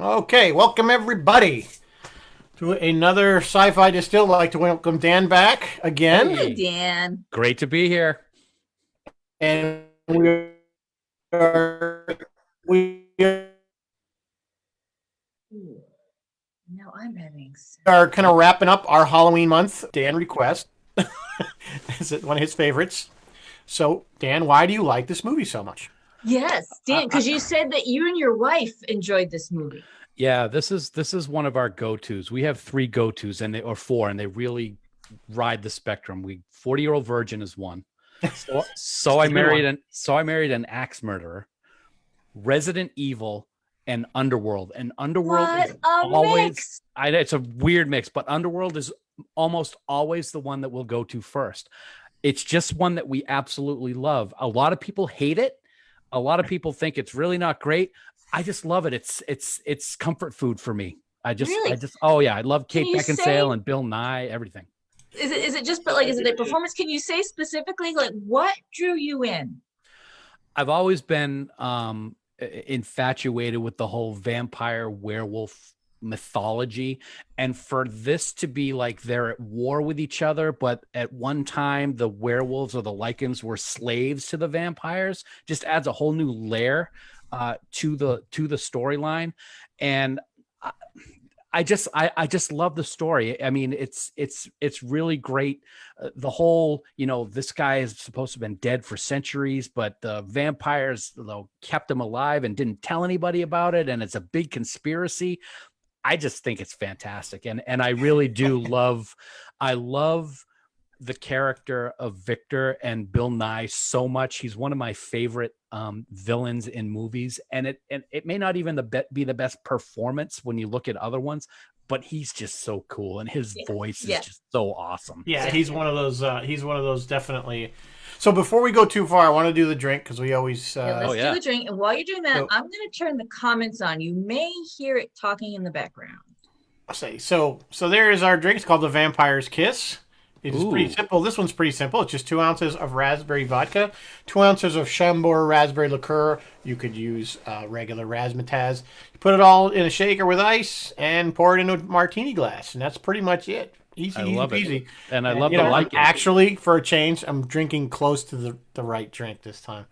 Okay, welcome everybody to another Sci-Fi Distilled. I'd like to welcome Dan back again, Hey, Hey, Dan. great to be here. and are we Ooh, now I'm having. are kind of wrapping up our Halloween month. Dan request is it one of his favorites. So, Dan, why do you like this movie so much? Yes, Dan, because you said that you and your wife enjoyed this movie. Yeah, this is one of our go-tos. We have three go-tos or four, and they really ride the spectrum. 40-year-old virgin is one. So It's I a good married one. an axe murderer, Resident Evil, and Underworld. And Underworld What is a always mix. it's a weird mix, but Underworld is almost always the one that we'll go to first. It's just one that we absolutely love. A lot of people hate it. A lot of people think it's really not great. I just love it. It's comfort food for me. I Really? just oh yeah, I love Can Kate you say, Beckinsale and Bill Nye, everything. is it just, but like, is it the performance? Can you say specifically, like, what drew you in? I've always been infatuated with the whole vampire werewolf mythology, and for this to be like they're at war with each other, but at one time the werewolves or the lycans were slaves to the vampires, just adds a whole new layer to the storyline. And I just love the story. I mean, it's really great. The whole, this guy is supposed to have been dead for centuries, but the vampires, kept him alive and didn't tell anybody about it, and it's a big conspiracy. I just think it's fantastic, and I really do love. I love the character of Victor and Bill Nye so much. He's one of my favorite villains in movies, and it may not even be the best performance when you look at other ones, but he's just so cool, and his Yeah, voice is yeah, just so awesome. Yeah, yeah. he's one of those. He's one of those definitely. So before we go too far, I want to do the drink because we always. Yeah, Oh let's do yeah. the drink. And while you're doing that, So I'm going to turn the comments on. You may hear it talking in the background. I'll say so. There is our drink. It's called the Vampire's Kiss. It is pretty Ooh. simple. This one's pretty simple. It's just 2 ounces of raspberry vodka, 2 ounces of Chambord raspberry liqueur. You could use regular razzmatazz. You put it all in a shaker with ice and pour it into a martini glass, and that's pretty much it. Easy, I easy love it, peasy. and I And love the I'm lichen. actually, for a change, I'm drinking close to the right drink this time.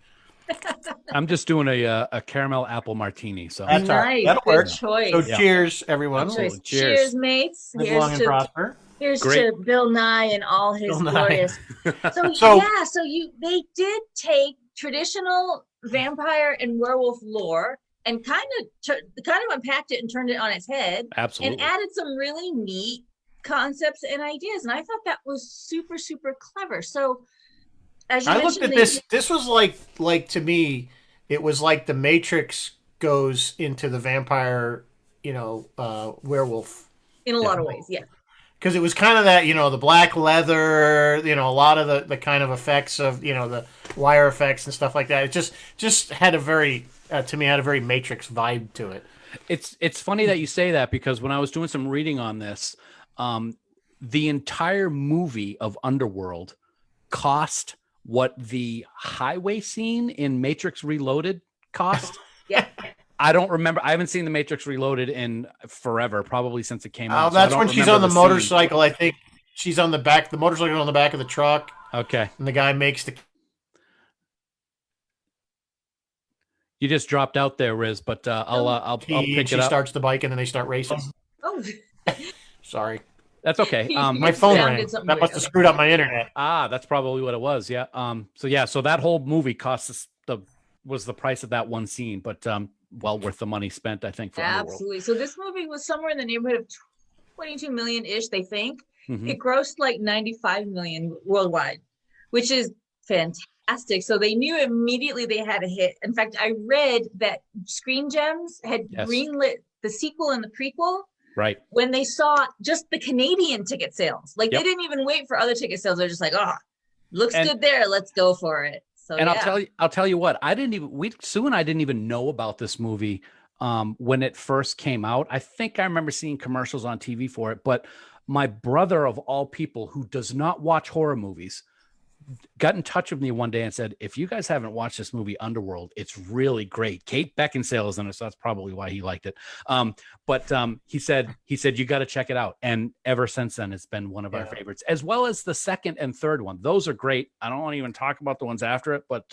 I'm just doing a caramel apple martini. So That's all right. Nice. That'll Good work. yeah, So choice. yeah. cheers, Good everyone. Absolutely. choice. Cheers, Cheers. mates. Live long and prosper. Here's Great. to Bill Nye and all Bill his Nye. glorious. So So yeah, so they did take traditional vampire and werewolf lore and kind of unpacked it and turned it on its head and Absolutely. added some really neat concepts and ideas. And I thought that was super, super clever. So as you I looked mentioned, at they this. This was like to me, it was like the Matrix goes into the vampire, werewolf in a Yeah. lot of ways, yeah. because it was kind of that, the black leather, a lot of the kind of effects of, the wire effects and stuff like that. It just had a very to me had a very Matrix vibe to it. It's funny that you say that because when I was doing some reading on this, um, the entire movie of Underworld cost what the highway scene in Matrix Reloaded cost. Yeah. I don't remember. I haven't seen the Matrix Reloaded in forever, probably since it came out. So I That's don't when she's remember on the the scene. motorcycle. I think she's on the back. The motorcycle on the back of the truck, Okay, and the guy makes the. you just dropped out there, Riz, but Oh, I'll And pick it she up. starts the bike, and then they start racing. oh. Sorry. That's okay. My You phone rang. sounded something That weird. must have Okay. screwed up my internet. That's probably what it was. Yeah. So that whole movie cost us was the price of that one scene, but well worth the money spent, I think, for Underworld. Absolutely. So this movie was somewhere in the neighborhood of 22 million ish, they think. Hmm. It grossed like 95 million worldwide, which is fantastic. So they knew immediately they had a hit. In fact, I read that Screen Gems had Yes. greenlit the sequel and the prequel Right. when they saw just the Canadian ticket sales. Like they Yep. didn't even wait for other ticket sales. They're just like, oh, looks And good there. Let's go for it. So and yeah. I'll tell you what, I didn't even Sue and I didn't even know about this movie when it first came out. I think I remember seeing commercials on TV for it, but my brother of all people who does not watch horror movies got in touch with me one day and said, if you guys haven't watched this movie Underworld, it's really great. Kate Beckinsale is in it, so that's probably why he liked it. But he said you got to check it out, and ever since then it's been one of our favorites, as well as the second and third one. Those are great. I don't want to even talk about the ones after it, but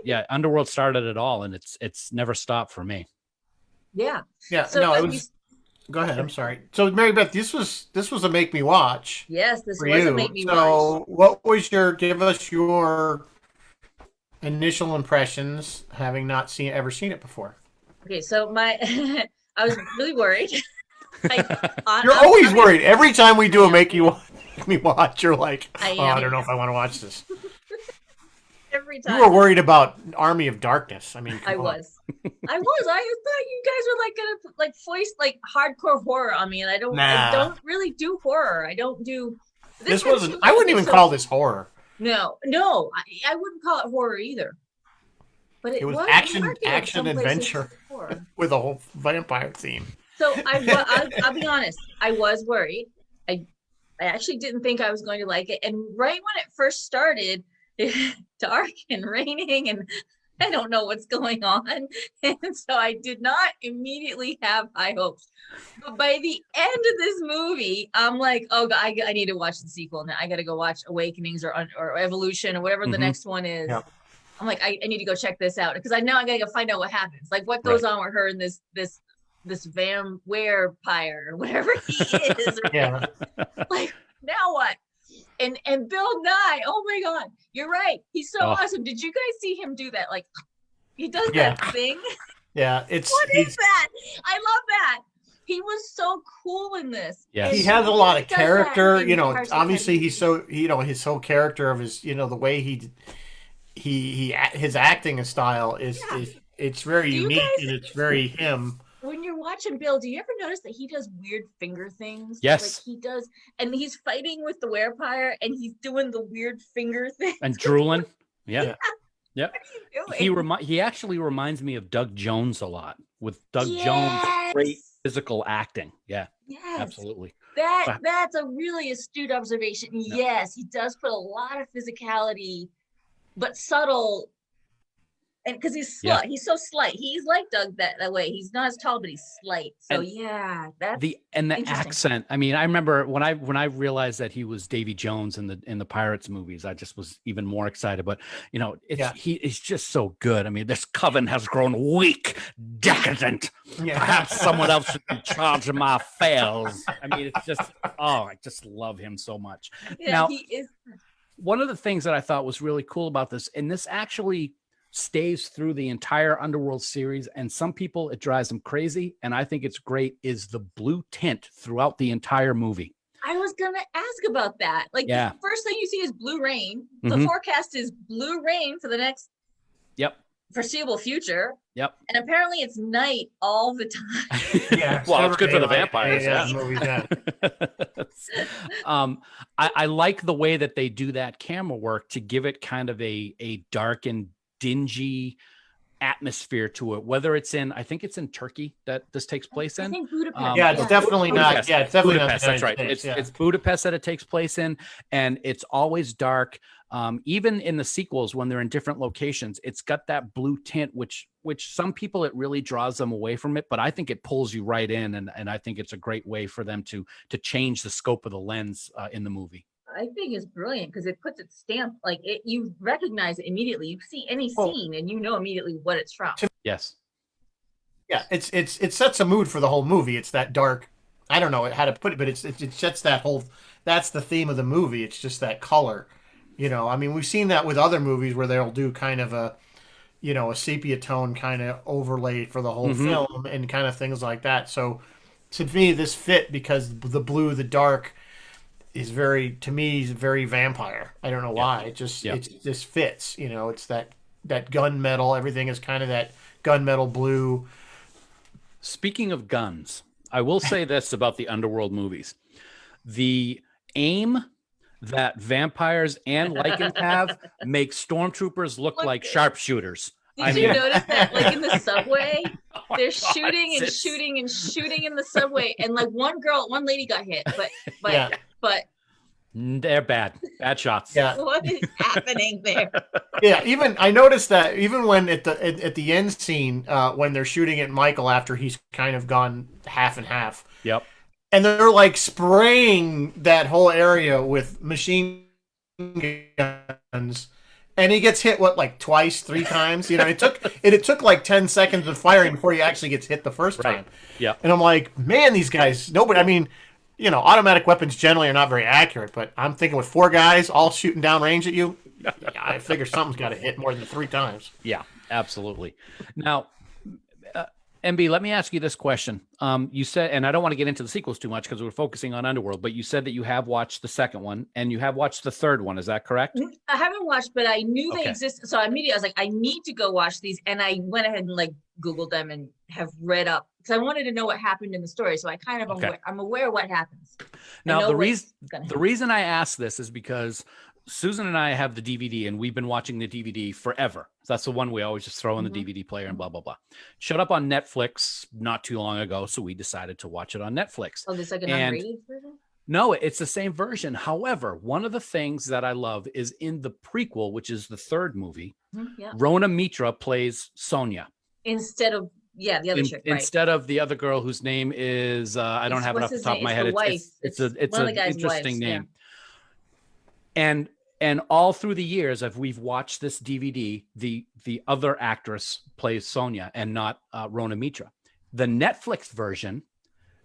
yeah, Underworld started it all, and it's never stopped for me. Yeah. So no, it was. Go ahead. I'm sorry. So, Mary Beth, this was a make me watch. Yes, this for was you. a make me watch. So, what was give us your initial impressions, having not ever seen it before? Okay, so I was really worried. You're always worried. Every time we do a make me watch, you're like, I don't know if I want to watch this. Every time. You were worried about Army of Darkness. I mean, I was. I thought you guys were gonna foist hardcore horror on me, and I don't really do horror. I don't do. This wasn't. I wouldn't even call this horror. No, I wouldn't call it horror either. But it was action adventure with a whole vampire theme. So I'll be honest. I was worried. I actually didn't think I was going to like it, and right when it first started. Dark and raining, and I don't know what's going on, and so I did not immediately have high hopes. But by the end of this movie, I'm like, oh God, I need to watch the sequel now. I got to go watch Awakenings or Evolution or whatever the next one is. Yeah. I'm like, I need to go check this out because I got to go find out what happens, like what goes on with her and this vampire or whatever he is. Yeah. Like now what? And Bill Nye, oh my God, you're right. He's so awesome. Did you guys see him do that? Like, he does that thing. Yeah, what is that? I love that. He was so cool in this. Yeah, he has a lot of character. Obviously he's so his whole character of his the way his acting style is it's very unique and it's very him. When you're watching Bill, do you ever notice that he does weird finger things? Yes. Like he does, and he's fighting with the werepire, and he's doing the weird finger thing. And drooling. Yeah. What are you doing? He actually reminds me of Doug Jones a lot, with Doug Jones' great physical acting. Yeah. Yes. Absolutely. That's a really astute observation. Yeah. Yes, he does put a lot of physicality, but subtle. And because he's slight, he's so slight. He's like Doug that way. He's not as tall, but he's slight. So that's the accent. I mean, I remember when I realized that he was Davy Jones in the Pirates movies, I just was even more excited. But he's just so good. I mean, this coven has grown weak, decadent. Yeah. Perhaps someone else should be in charge of my affairs. I mean, it's just I just love him so much. Yeah, now, he is. One of the things that I thought was really cool about this, and this actually stays through the entire Underworld series, and some people it drives them crazy, and I think it's great, is the blue tint throughout the entire movie. I was gonna ask about that. Like the first thing you see is blue rain. The forecast is blue rain for the next foreseeable future. Yep. And apparently it's night all the time. Yeah. Well, it's good for the vampires. I like the way that they do that camera work to give it kind of a dark and dingy atmosphere to it, whether it's I think it's in Turkey that this takes place in. I think Budapest. It's definitely Budapest. not. Yeah, it's definitely Budapest. That's right. It's Budapest that it takes place in, and it's always dark. Even in the sequels, when they're in different locations, it's got that blue tint, which some people it really draws them away from it, but I think it pulls you right in, and I think it's a great way for them to change the scope of the lens in the movie. I think it's brilliant because it puts its stamp, like you recognize it immediately. You see any scene and you know immediately what it's from. Yes. Yeah, it sets a mood for the whole movie. It's that dark. I don't know how to put it, but it sets that whole. That's the theme of the movie. It's just that color. I mean, we've seen that with other movies where they'll do kind of a sepia tone kind of overlay for the whole film and kind of things like that. So to me, this fit because the blue, the dark. Is very vampire. I don't know why. It just fits. It's that gunmetal. Everything is kind of that gunmetal blue. Speaking of guns, I will say this about the Underworld movies: the aim that vampires and Lycans have makes stormtroopers look like sharpshooters. Did you notice that, like in the subway, they're shooting and shooting and shooting in the subway, and like one lady got hit, but They're bad shots. Yeah. What is happening there? Yeah, even I noticed that even when at the end scene, when they're shooting at Michael after he's kind of gone half and half, Yep. and they're like spraying that whole area with machine guns, and he gets hit like twice, 3 times. It took like 10 seconds of firing before he actually gets hit the first time. Yeah. And I'm like, man, these guys, nobody. I mean, automatic weapons generally are not very accurate, but I'm thinking with 4 guys all shooting down range at you, I figure something's got to hit more than 3 times. Yeah, absolutely. Now, MB, let me ask you this question. You said, and I don't want to get into the sequels too much because we're focusing on Underworld, but you said that you have watched the second one and you have watched the third one. Is that correct? I haven't watched, but I knew Okay. they existed. So immediately I was like, I need to go watch these. And I went ahead and like Googled them and have read up because I wanted to know what happened in the story. So I kind of, I'm aware what happens. Now, the reason I ask this is because Susan and I have the DVD and we've been watching the DVD forever. So that's the one we always just throw in the DVD player and blah, blah, blah. Showed up on Netflix not too long ago. So we decided to watch it on Netflix. Oh, there's like an unrated version? No, it's the same version. However, one of the things that I love is in the prequel, which is the third movie, Rona Mitra plays Sonia. Instead of, the other chick, right? Instead of the other girl whose name is, I don't have it off the top of my head. It's an interesting name. Yeah. And all through the years, if we've watched this DVD, the other actress plays Sonia and not Rona Mitra. The Netflix version,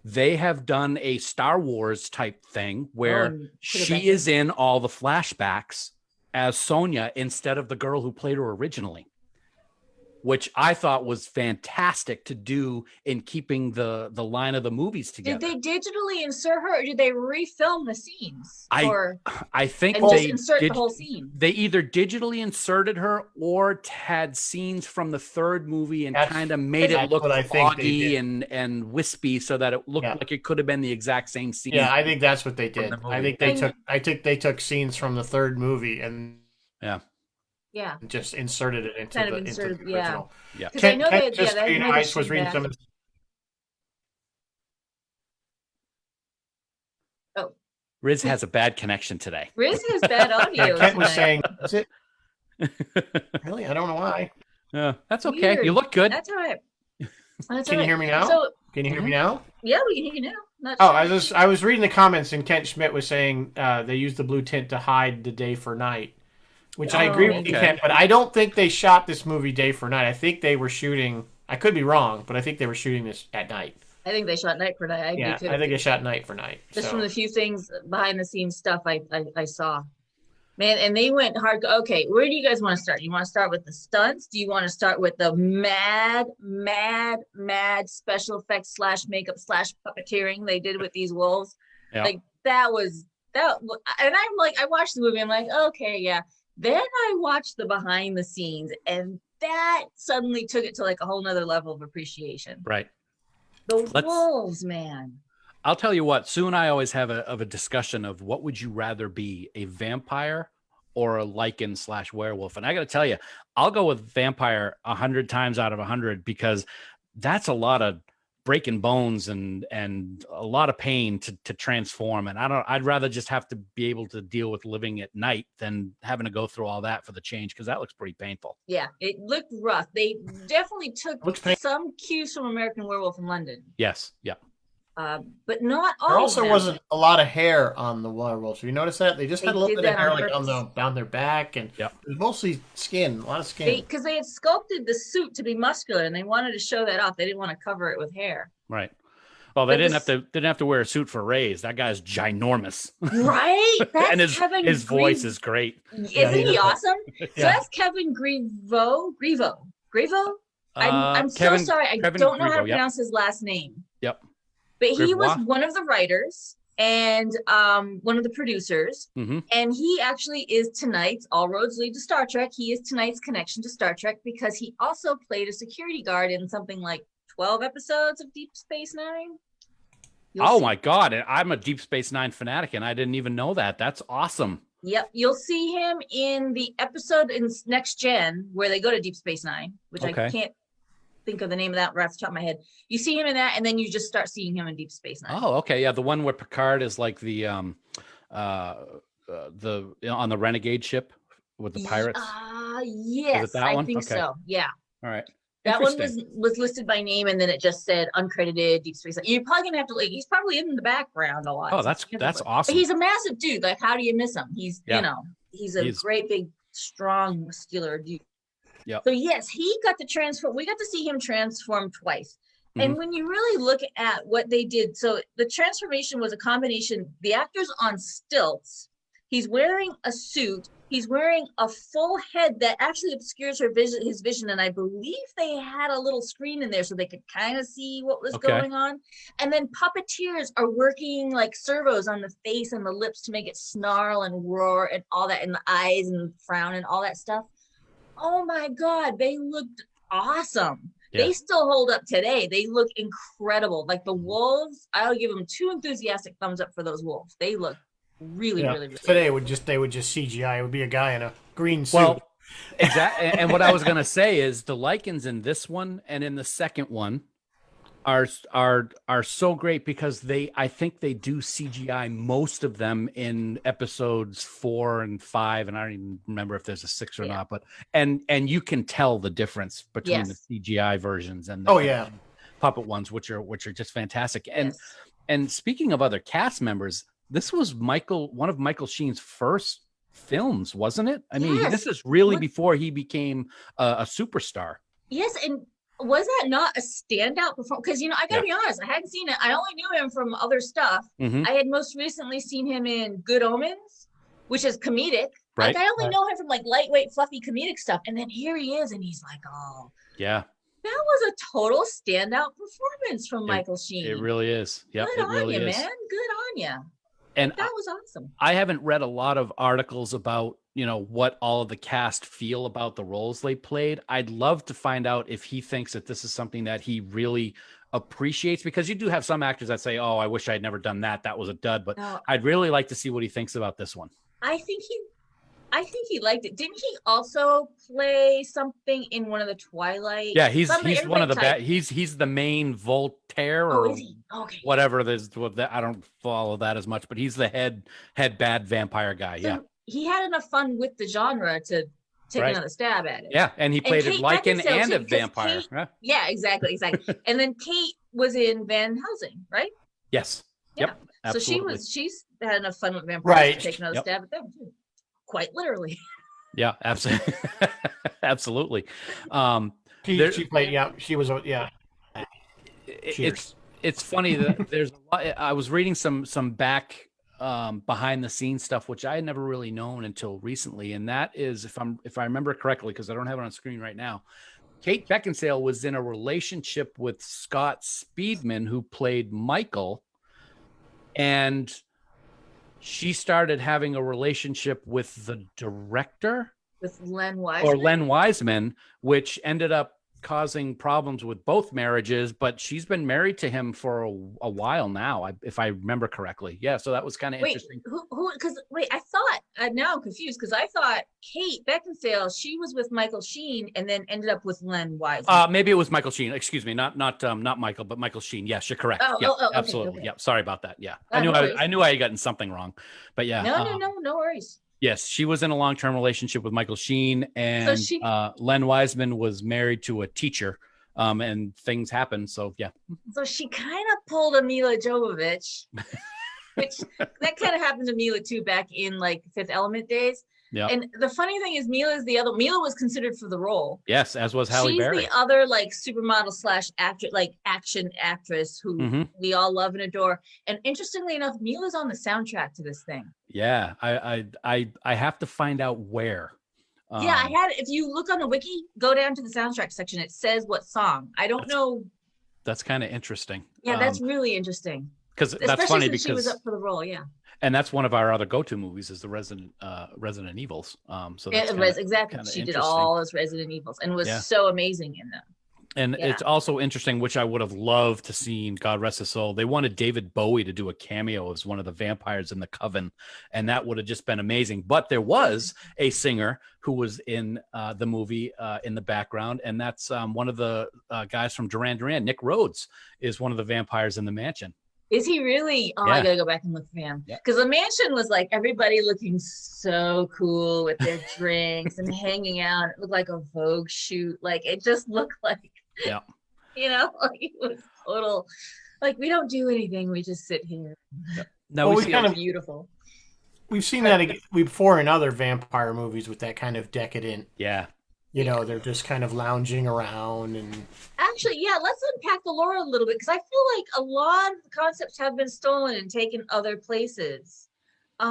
they have done a Star Wars type thing where she is in all the flashbacks as Sonia instead of the girl who played her originally, which I thought was fantastic to do in keeping the line of the movies together. Did they digitally insert her or did they refilm the scenes? I think they insert the whole scene. They either digitally inserted her or had scenes from the third movie and kind of made it look foggy and wispy so that it looked like it could have been the exact same scene. Yeah, I think that's what they did. I think they took scenes from the third movie and just inserted it into the original. Yeah. Because I know that was reading some of the... Oh. Riz has a bad connection today. Riz has bad audio. Kent was saying, is it? Really? I don't know why. That's okay. Weird. You look good. That's all right. Can you hear me now? Can you hear me now? Yeah, we can hear you now. I was reading the comments and Kent Schmidt was saying they used the blue tint to hide the day for night. Which I agree with you, Kent, but I don't think they shot this movie day for night. I think they were shooting, I could be wrong, but I think they were shooting this at night. I think they shot night for night. I think they shot night for night. Just from the few things behind the scenes stuff I saw. Man, and they went hard. Okay, where do you guys want to start? You want to start with the stunts? Do you want to start with the mad special effects / makeup / puppeteering they did with these wolves? Yeah. Like that, and I'm like, I watched the movie, I'm like, okay, yeah. Then I watched the behind the scenes and that suddenly took it to like a whole nother level of appreciation. Right. The wolves, man. I'll tell you what, Sue and I always have a discussion of what would you rather be, a vampire or a lichen / werewolf? And I got to tell you, I'll go with vampire 100 times out of 100 because that's a lot of breaking bones and a lot of pain to transform. And I'd rather just have to be able to deal with living at night than having to go through all that for the change, because that looks pretty painful. Yeah, it looked rough. They definitely took some cues from American Werewolf in London. Yes. Yeah. But not all. There also wasn't a lot of hair on the werewolves. Have you noticed that? They just had a little bit of hair like down their back, and it was mostly skin, a lot of skin. Because they had sculpted the suit to be muscular, and they wanted to show that off. They didn't want to cover it with hair. Right. Well, they didn't have to wear a suit for Ray's. That guy's ginormous. Right. That's and his voice is great. Isn't he awesome? So that's Kevin Griveau. I'm so sorry. I don't know how to pronounce his last name. Yep. But he was one of the writers and one of the producers. Mm-hmm. And he actually is tonight's All Roads Lead to Star Trek. He is tonight's connection to Star Trek because he also played a security guard in something like 12 episodes of Deep Space Nine. My God. I'm a Deep Space Nine fanatic and I didn't even know that. That's awesome. Yep. You'll see him in the episode in Next Gen where they go to Deep Space Nine, which I can't think of the name of that right off the top of my head. You see him in that, and then you just start seeing him in Deep Space Nine. Oh, okay. Yeah, the one where Picard is like the on the Renegade ship with the pirates? Yes, that I one? think Okay. so. Yeah. All right. That one Interesting. was listed by name, and then it just said uncredited Deep Space. You're probably gonna have to like. He's probably in the background a lot. Oh, So that's but awesome. he's a massive dude. Like, how do you miss him? He's Yeah. he's a great big strong muscular dude. Yeah. So yes, he got to transform. We got to see him transform twice. And when you really look at what they did, so the transformation was a combination. The actor's on stilts. He's wearing a suit. He's wearing a full head that actually obscures his vision. And I believe they had a little screen in there so they could kind of see what was going on. And then puppeteers are working like servos on the face and the lips to make it snarl and roar and all that, and the eyes and frown and all that stuff. Oh my God, they looked awesome. Yeah. They still hold up today. They look incredible. Like the wolves, I'll give them 2 enthusiastic thumbs up for those wolves. They look really today they would just CGI. It would be a guy in a green suit. Well, exactly. And what I was gonna say is the Lycans in this one and in the second one are so great because I think they do CGI most of them in episodes 4 and 5, and I don't even remember if there's a 6 or not, but and you can tell the difference between the CGI versions and the puppet ones, which are just fantastic. And speaking of other cast members, this was one of Michael Sheen's first films, wasn't it? I mean, this is really before he became a superstar. Yes, and was that not a standout performance? Because I gotta be honest, I hadn't seen it. I only knew him from other stuff. I had most recently seen him in Good Omens, which is comedic. Right. Like I only know him from like lightweight, fluffy comedic stuff, and then here he is, and he's like, oh, yeah. That was a total standout performance from Michael Sheen. It really is. Yeah, good on you, man. Good on you. And that was awesome. I haven't read a lot of articles about, what all of the cast feel about the roles they played. I'd love to find out if he thinks that this is something that he really appreciates, because you do have some actors that say, oh, I wish I'd never done that. That was a dud. But I'd really like to see what he thinks about this one. I think he liked it. Didn't he also play something in one of the Twilight? Yeah, he's one of the bad. He's the main Voltaire or whatever. I don't follow that as much, but he's the head bad vampire guy. So he had enough fun with the genre to take another stab at it. Yeah, and he played a Lycan and a vampire. Yeah, exactly. And then Kate was in Van Helsing, right? Yes. Yeah. Yep. Absolutely. So she's had enough fun with vampires to take another stab at them too. Quite literally. Yeah, absolutely. Absolutely. She played. Yeah, she was. Yeah. It's funny that there's a lot. I was reading some back behind the scenes stuff, which I had never really known until recently, and that is, if I remember correctly, because I don't have it on screen right now, Kate Beckinsale was in a relationship with Scott Speedman, who played Michael, and she started having a relationship with the director, with Len Wiseman, which ended up causing problems with both marriages. But she's been married to him for a while now, if I remember correctly. Yeah, so that was kind of interesting. Who? Because I thought now I'm confused, because I thought Kate Beckinsale, she was with Michael Sheen and then ended up with Len Wiseman. Maybe it was Michael Sheen. Excuse me, not Michael, but Michael Sheen. Yes, you're correct. Absolutely. Okay. Yeah, sorry about that. Yeah, I knew I had gotten something wrong, but yeah. No worries. Yes, she was in a long-term relationship with Michael Sheen, and Len Wiseman was married to a teacher, and things happened. So yeah. So she kind of pulled a Mila Jovovich, which that kind of happened to Mila too back in like Fifth Element days. Yeah. And the funny thing is, Mila was considered for the role. Yes, as was Halle Berry. She's the other like supermodel / actor, like action actress who we all love and adore. And interestingly enough, Mila's on the soundtrack to this thing. Yeah, I have to find out where. If you look on the wiki, go down to the soundtrack section. It says what song. I don't know. That's kind of interesting. Yeah, that's really interesting. Because that's funny because she was up for the role. Yeah. And that's one of our other go-to movies is the Resident Evils. So that's exactly. She did all those Resident Evils and was so amazing in them. And it's also interesting, which I would have loved to see, God rest his soul. They wanted David Bowie to do a cameo as one of the vampires in the Coven, and that would have just been amazing. But there was a singer who was in the movie in the background, and that's one of the guys from Duran Duran. Nick Rhodes is one of the vampires in the mansion. Is he really? Oh, I Yeah. gotta go back and look for him. Yeah. Because the mansion was like everybody looking so cool with their drinks and hanging out. It looked like a Vogue shoot. Like it just looked like, Yeah. like it was total. Like we don't do anything. We just sit here. Yeah. Now Well, we we see. kind of Beautiful. we've seen that before in other vampire movies with that kind of decadent. Yeah. They're just kind of lounging around and. Actually, yeah, let's unpack the lore a little bit because I feel like a lot of the concepts have been stolen and taken other places. They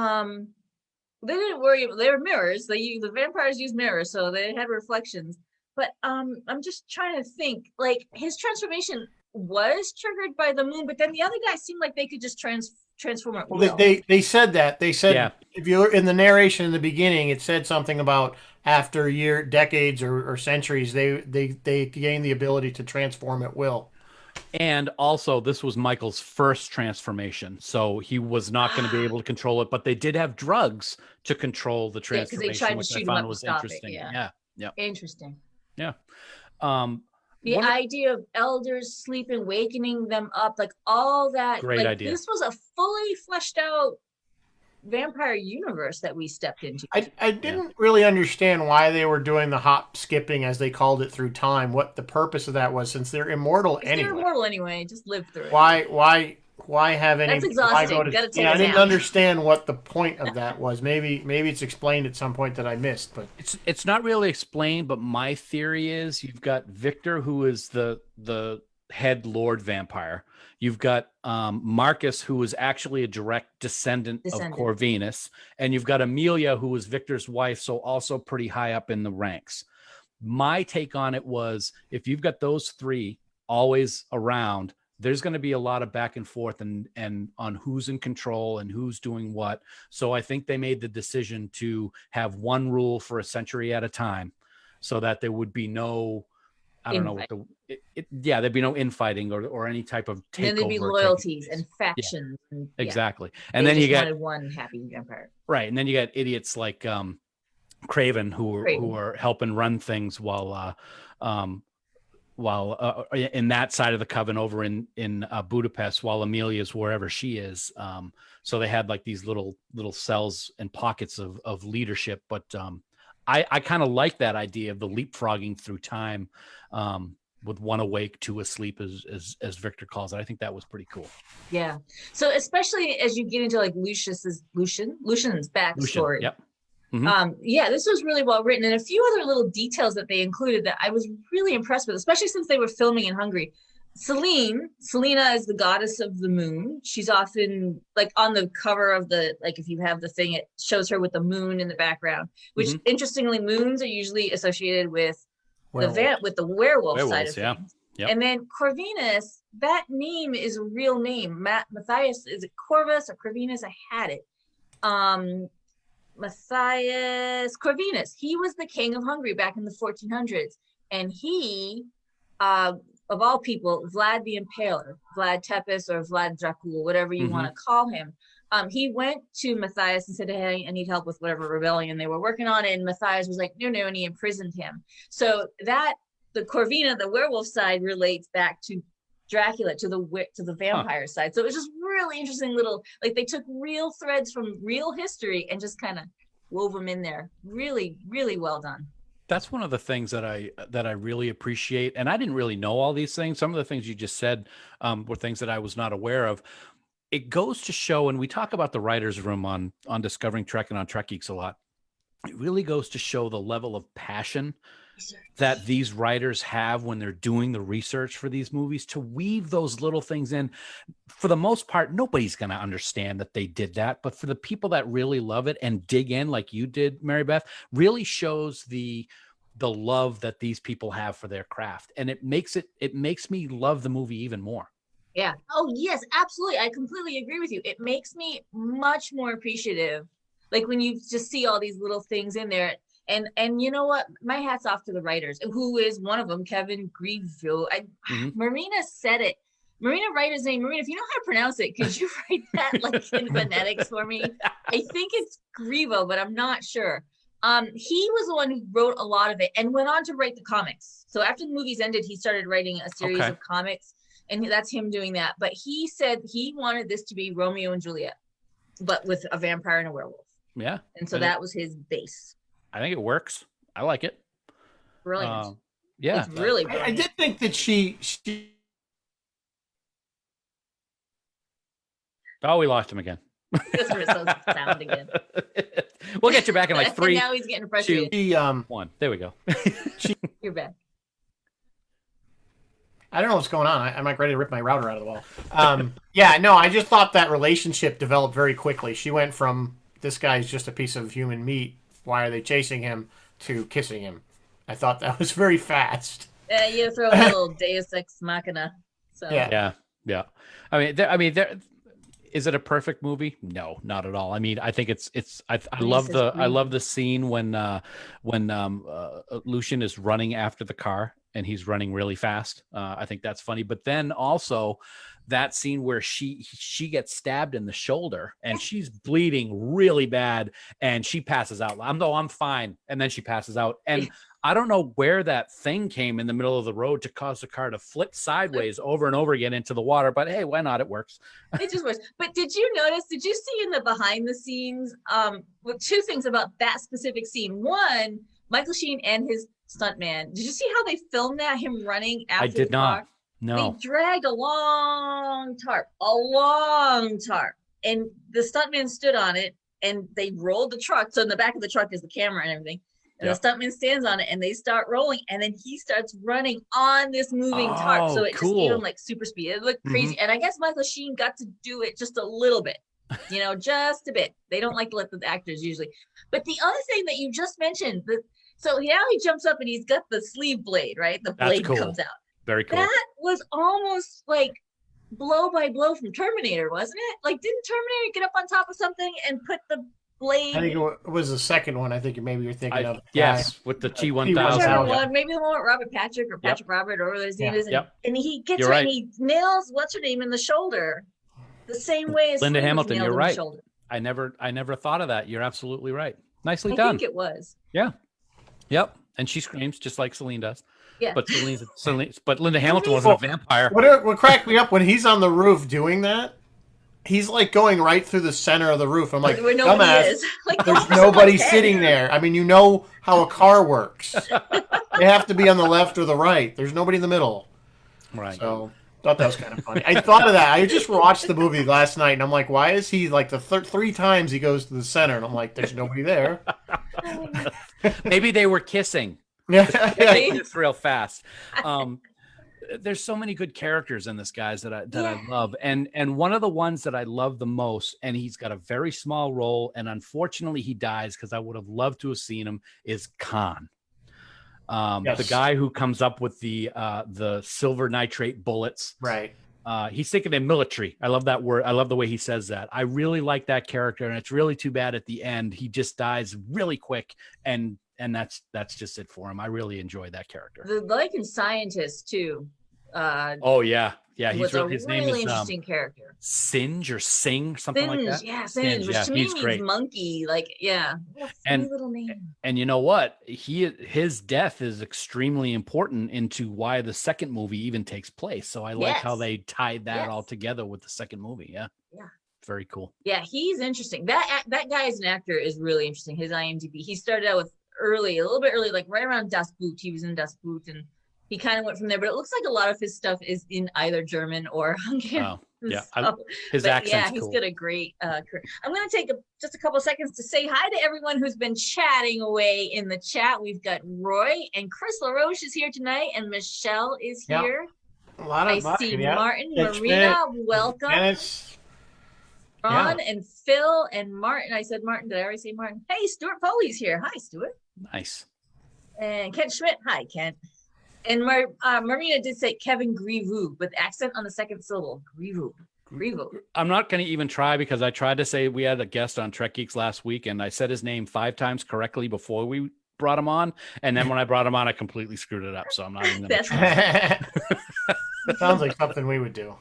didn't worry. They were mirrors. The vampires use mirrors, so they had reflections. But I'm just trying to think. Like his transformation was triggered by the moon, but then the other guys seemed like they could just transform at Well, will. they said that. They said Yeah. if you're in the narration in the beginning, it said something about after decades or centuries, they gain the ability to transform at will. And also, this was Michael's first transformation, so he was not going to be able to control it. But they did have drugs to control the Yeah, because they transformation, tried to which I shoot him found up to was stop it. interesting. Yeah, Yeah. Yeah. interesting. Yeah. Um, The one idea of elders sleeping, wakening them up, like all that. Great like idea. this was a fully fleshed out vampire universe that we stepped into. I didn't really understand why they were doing the hop skipping, as they called it, through time. What the purpose of that was, since they're immortal They're anyway. immortal anyway. Just live through it. Why have any? That's exhausting. Why go Gotta take I a didn't nap. understand what the point of that was. Maybe it's explained at some point that I missed, but it's not really explained, but my theory is you've got Victor, who is the head lord vampire. You've got Marcus, who is actually a direct descendant of Corvinus, and you've got Amelia, who was Victor's wife, so also pretty high up in the ranks. My take on it was, if you've got those three always around, there's going to be a lot of back and forth and on who's in control and who's doing what. So I think they made the decision to have one rule for a century at a time, so that there would be no, I don't know what there'd be no infighting or any type of takeover. Then there'd be loyalties and factions. Yeah, and, exactly. They and then you wanted got one happy vampire. Right, and then you got idiots like Craven who are helping run things while in that side of the coven over in Budapest, while Amelia's wherever she is. So they had like these little cells and pockets of leadership. But I kind of like that idea of the leapfrogging through time, with one awake, two asleep, as Victor calls it. I think that was pretty cool. Yeah. So especially as you get into like Lucian's backstory. Yep. Mm-hmm. Yeah, this was really well written, and a few other little details that they included that I was really impressed with, especially since they were filming in Hungary. Selena is the goddess of the moon. She's often like on the cover of like if you have the thing, it shows her with the moon in the background, which interestingly, moons are usually associated with the werewolf side of things. Yep. And then Corvinus, that name is a real name. Matthias, is it Corvus or Corvinus? I had it. Matthias Corvinus. He was the king of Hungary back in the 1400s, and he, of all people, Vlad the Impaler, Vlad Tepes or Vlad Dracul, whatever you want to call him. He went to Matthias and said, "Hey, I need help with whatever rebellion they were working on," and Matthias was like, "No," and he imprisoned him. So that the Corvina, the werewolf side, relates back to Dracula, to the vampire side. So it was just really interesting little, like they took real threads from real history and just kind of wove them in there. Really, really well done. That's one of the things that I really appreciate. And I didn't really know all these things. Some of the things you just said were things that I was not aware of. It goes to show, and we talk about the writer's room on Discovering Trek and on Trek Geeks a lot. It really goes to show the level of passion that these writers have when they're doing the research for these movies, to weave those little things in. For the most part, nobody's going to understand that they did that. But for the people that really love it and dig in like you did, Mary Beth, really shows the love that these people have for their craft. And it makes me love the movie even more. Yeah. Oh, yes, absolutely. I completely agree with you. It makes me much more appreciative. Like when you just see all these little things in there. And you know what? My hat's off to the writers, who is one of them, Kevin Greville. Marina said it. Marina, write his name. Marina, if you know how to pronounce it, could you write that like in phonetics for me? I think it's Greville, but I'm not sure. He was the one who wrote a lot of it and went on to write the comics. So after the movies ended, he started writing a series of comics. and that's him doing that. But he said he wanted this to be Romeo and Juliet, but with a vampire and a werewolf. Yeah. And so that was his base. I think it works. I like it. Brilliant. Yeah. It's really brilliant. I did think that she Oh, we lost him again. Just for sound again. We'll get you back in like 3. And now he's getting frustrated. 1. There we go. You're back. I don't know what's going on. I'm like ready to rip my router out of the wall. Yeah, no, I just thought that relationship developed very quickly. She went from this guy's just a piece of human meat. Why are they chasing him? To kissing him. I thought that was very fast. You throw a little Deus Ex Machina. So Yeah. I mean, is it a perfect movie? No, not at all. I mean, I think I love the scene when Lucian is running after the car and he's running really fast. I think that's funny. But then also that scene where she gets stabbed in the shoulder and she's bleeding really bad and she passes out. I'm fine. And then she passes out. And I don't know where that thing came in the middle of the road to cause the car to flip sideways over and over again into the water. But hey, why not? It works. It just works. But did you see in the behind the scenes, with 2 things about that specific scene? One, Michael Sheen and his stuntman. Did you see how they filmed that, him running after I did the not. car? No. They dragged a long tarp, and the stuntman stood on it, and they rolled the truck. So in the back of the truck is the camera and everything. And the stuntman stands on it, and they start rolling, and then he starts running on this moving tarp. So it just gave him like super speed. It looked crazy. And I guess Michael Sheen got to do it just a little bit, just a bit. They don't like to let the actors usually. But the other thing that you just mentioned, so now he jumps up and he's got the sleeve blade, right? The blade comes out. Very cool. That was almost like blow by blow from Terminator, wasn't it? Like, didn't Terminator get up on top of something and put the blade? I think it was the second one. I think maybe you're thinking of. Yes, with the T-1000. Whichever one, maybe the one with Robert Patrick or Patrick Robert or whatever his name is. And he gets her and he nails what's her name in the shoulder the same way as Linda Hamilton. You're right. Shoulder. I never thought of that. You're absolutely right. Nicely I done. think it was. Yeah. Yep. And she screams just like Celine does. Yeah. But but Linda Hamilton wasn't a vampire. What cracked me up when he's on the roof doing that? He's like going right through the center of the roof. I'm like, where nobody dumbass, is. Like, there's nobody sitting there. I mean, you know how a car works. They have to be on the left or the right. There's nobody in the middle. Right. So thought that was kind of funny. I thought of that. I just watched the movie last night, and I'm like, why is he like the 3 times he goes to the center? And I'm like, there's nobody there. Maybe they were kissing. Yeah. It's real fast. There's so many good characters in this, guys, that I love, and one of the ones that I love the most, and he's got a very small role, and unfortunately he dies because I would have loved to have seen him, is Khan. The guy who comes up with the silver nitrate bullets. Right. He's thinking in military. I love that word. I love the way he says that. I really like that character, and it's really too bad at the end he just dies really quick, and that's just it for him. I really enjoy that character. The Lycan scientist too. He's his name is interesting character. Singe or Sing, something like that. Yeah, Singe, which to me means great. Monkey. Like, and little name. And you know what? His death is extremely important into why the second movie even takes place. So I like how they tied that all together with the second movie. Yeah. Very cool. Yeah, he's interesting. That guy as an actor is really interesting. His IMDb. He started out with a little bit early, like right around Das Boot. He was in Das Boot, and he kind of went from there. But it looks like a lot of his stuff is in either German or Hungarian. Oh, yeah, his accent's yeah, he's got a great career. I'm going to take just a couple of seconds to say hi to everyone who's been chatting away in the chat. We've got Roy and Chris LaRoche is here tonight, and Michelle is here. I see Martin, Marina, welcome. Ron and Phil and Martin. I said Martin. Did I already say Martin? Hey, Stuart Foley's here. Hi, Stuart. Nice. And Kent Schmidt. Hi, Kent. And Marina did say Kevin Grievous, with accent on the second syllable. Grievous. I'm not going to even try, because I tried to say we had a guest on Trek Geeks last week, and I said his name 5 times correctly before we brought him on. And then when I brought him on, I completely screwed it up. So I'm not even going to try. Sounds like something we would do.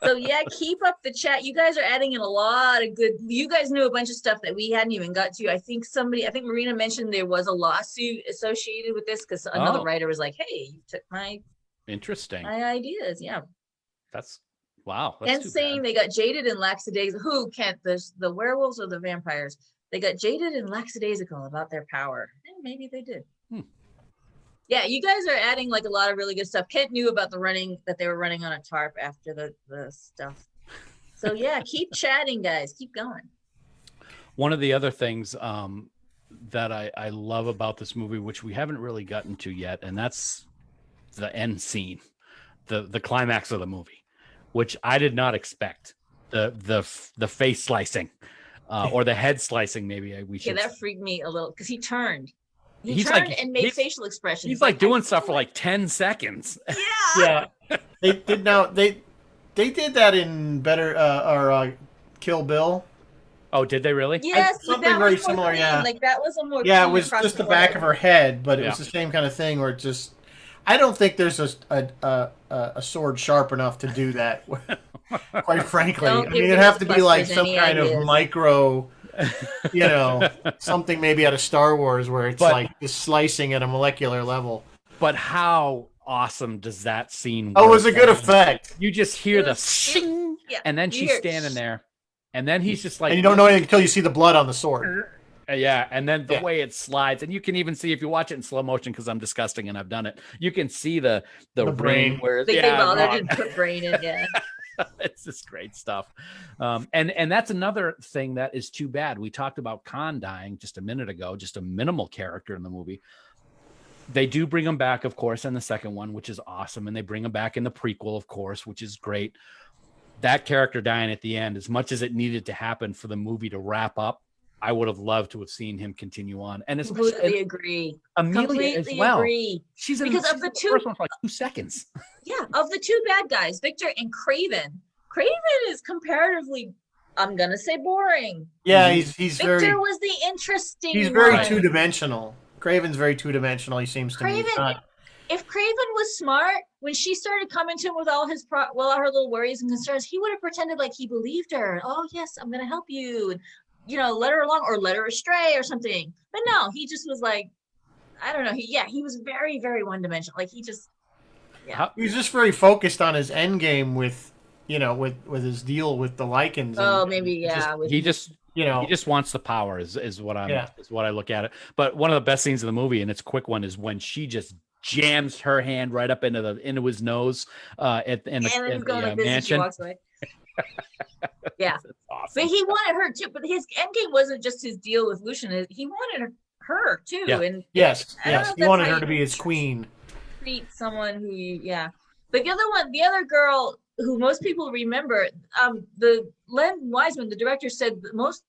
So yeah, keep up the chat. You guys are adding in a lot of good. You guys knew a bunch of stuff that we hadn't even got to. I think Marina mentioned there was a lawsuit associated with this because another writer was like, "Hey, you took my interesting ideas." Yeah. That's wow. That's And too saying bad. they got jaded and lackadaisical. Who can't, the werewolves or the vampires? They got jaded and lackadaisical about their power. Maybe they did. Yeah, you guys are adding like a lot of really good stuff. Kent knew about that they were running on a tarp after the stuff. So yeah, keep chatting, guys. Keep going. One of the other things that I love about this movie, which we haven't really gotten to yet, and that's the end scene, the climax of the movie, which I did not expect. The face slicing, or the head slicing, maybe we should. Yeah, that freaked me a little because he turned. He He's turned like- and made he's- facial expressions. He's like doing stuff for like 10 seconds. Yeah. Yeah, they did they did that in Kill Bill. Oh, did they really? Yes, but Something that very was more similar, clean. yeah. Like that was a more Yeah, it clean was across just the forehead. back of her head, but it was Yeah. the same kind of thing where it just. I don't think there's a sword sharp enough to do that. Quite frankly, Don't I give mean, it'd have to be like Ghostbusters some any kind of ideas. micro, something maybe out of Star Wars where it's But- like just slicing at a molecular level. But how awesome does that scene Oh, it was work? a good effect, You just hear It the was- shing, yeah, and then you she's hear standing there, and then he's just like, and you don't know anything until you see the blood on the sword. yeah, and then the Yeah. way it slides, and you can even see if you watch it in slow motion, because I'm disgusting and I've done it. You can see the The brain. ring where They yeah, bothered wrong. to put brain in. Yeah. It's just great stuff. And that's another thing that is too bad. We talked about Khan dying just a minute ago, just a minimal character in the movie. They do bring him back, of course, in the second one, which is awesome. And they bring him back in the prequel, of course, which is great. That character dying at the end, as much as it needed to happen for the movie to wrap up, I would have loved to have seen him continue on. And Completely especially agree. Amelia as Completely well. agree. She's in, Because of she's the in two- first one for like 2 seconds. Yeah, of the two bad guys, Victor and Craven. Craven is comparatively, I'm gonna say, boring. Yeah, Mhm. he's Victor very was the interesting. he's very one. two-dimensional. Craven's very two-dimensional. He seems to me. He's Craven- not- If Craven was smart, when she started coming to him with all all her little worries and concerns, he would have pretended like he believed her. Oh yes, I'm gonna help you, and let her along or let her astray or something. But no, he just was like, I don't know. He was very, very one-dimensional. Like he just, He's just very focused on his end game with his deal with the Lycans. oh maybe yeah. just- with- He just You know, he just wants the power is what Yeah. is what I look at it. But one of the best scenes of the movie, and it's a quick one, is when she just jams her hand right up into his nose in and then he's the going like this and she mansion. walks away. Yeah. It's awesome. But he wanted her too. But his endgame wasn't just his deal with Lucian. He wanted her too. Yeah. And yes, I don't know yes, if he that's wanted how her you to be his queen. treat someone who But the other girl who most people remember, the Len Wiseman, the director, said the most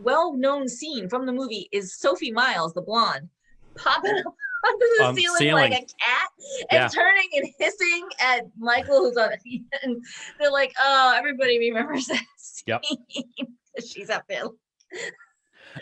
well-known scene from the movie is Sophie Myles, the blonde, popping up onto the On the ceiling like a ceiling. cat and Yeah. turning and hissing at Michael, who's on it. And they're like, oh, everybody remembers that scene. Yep. She's up there.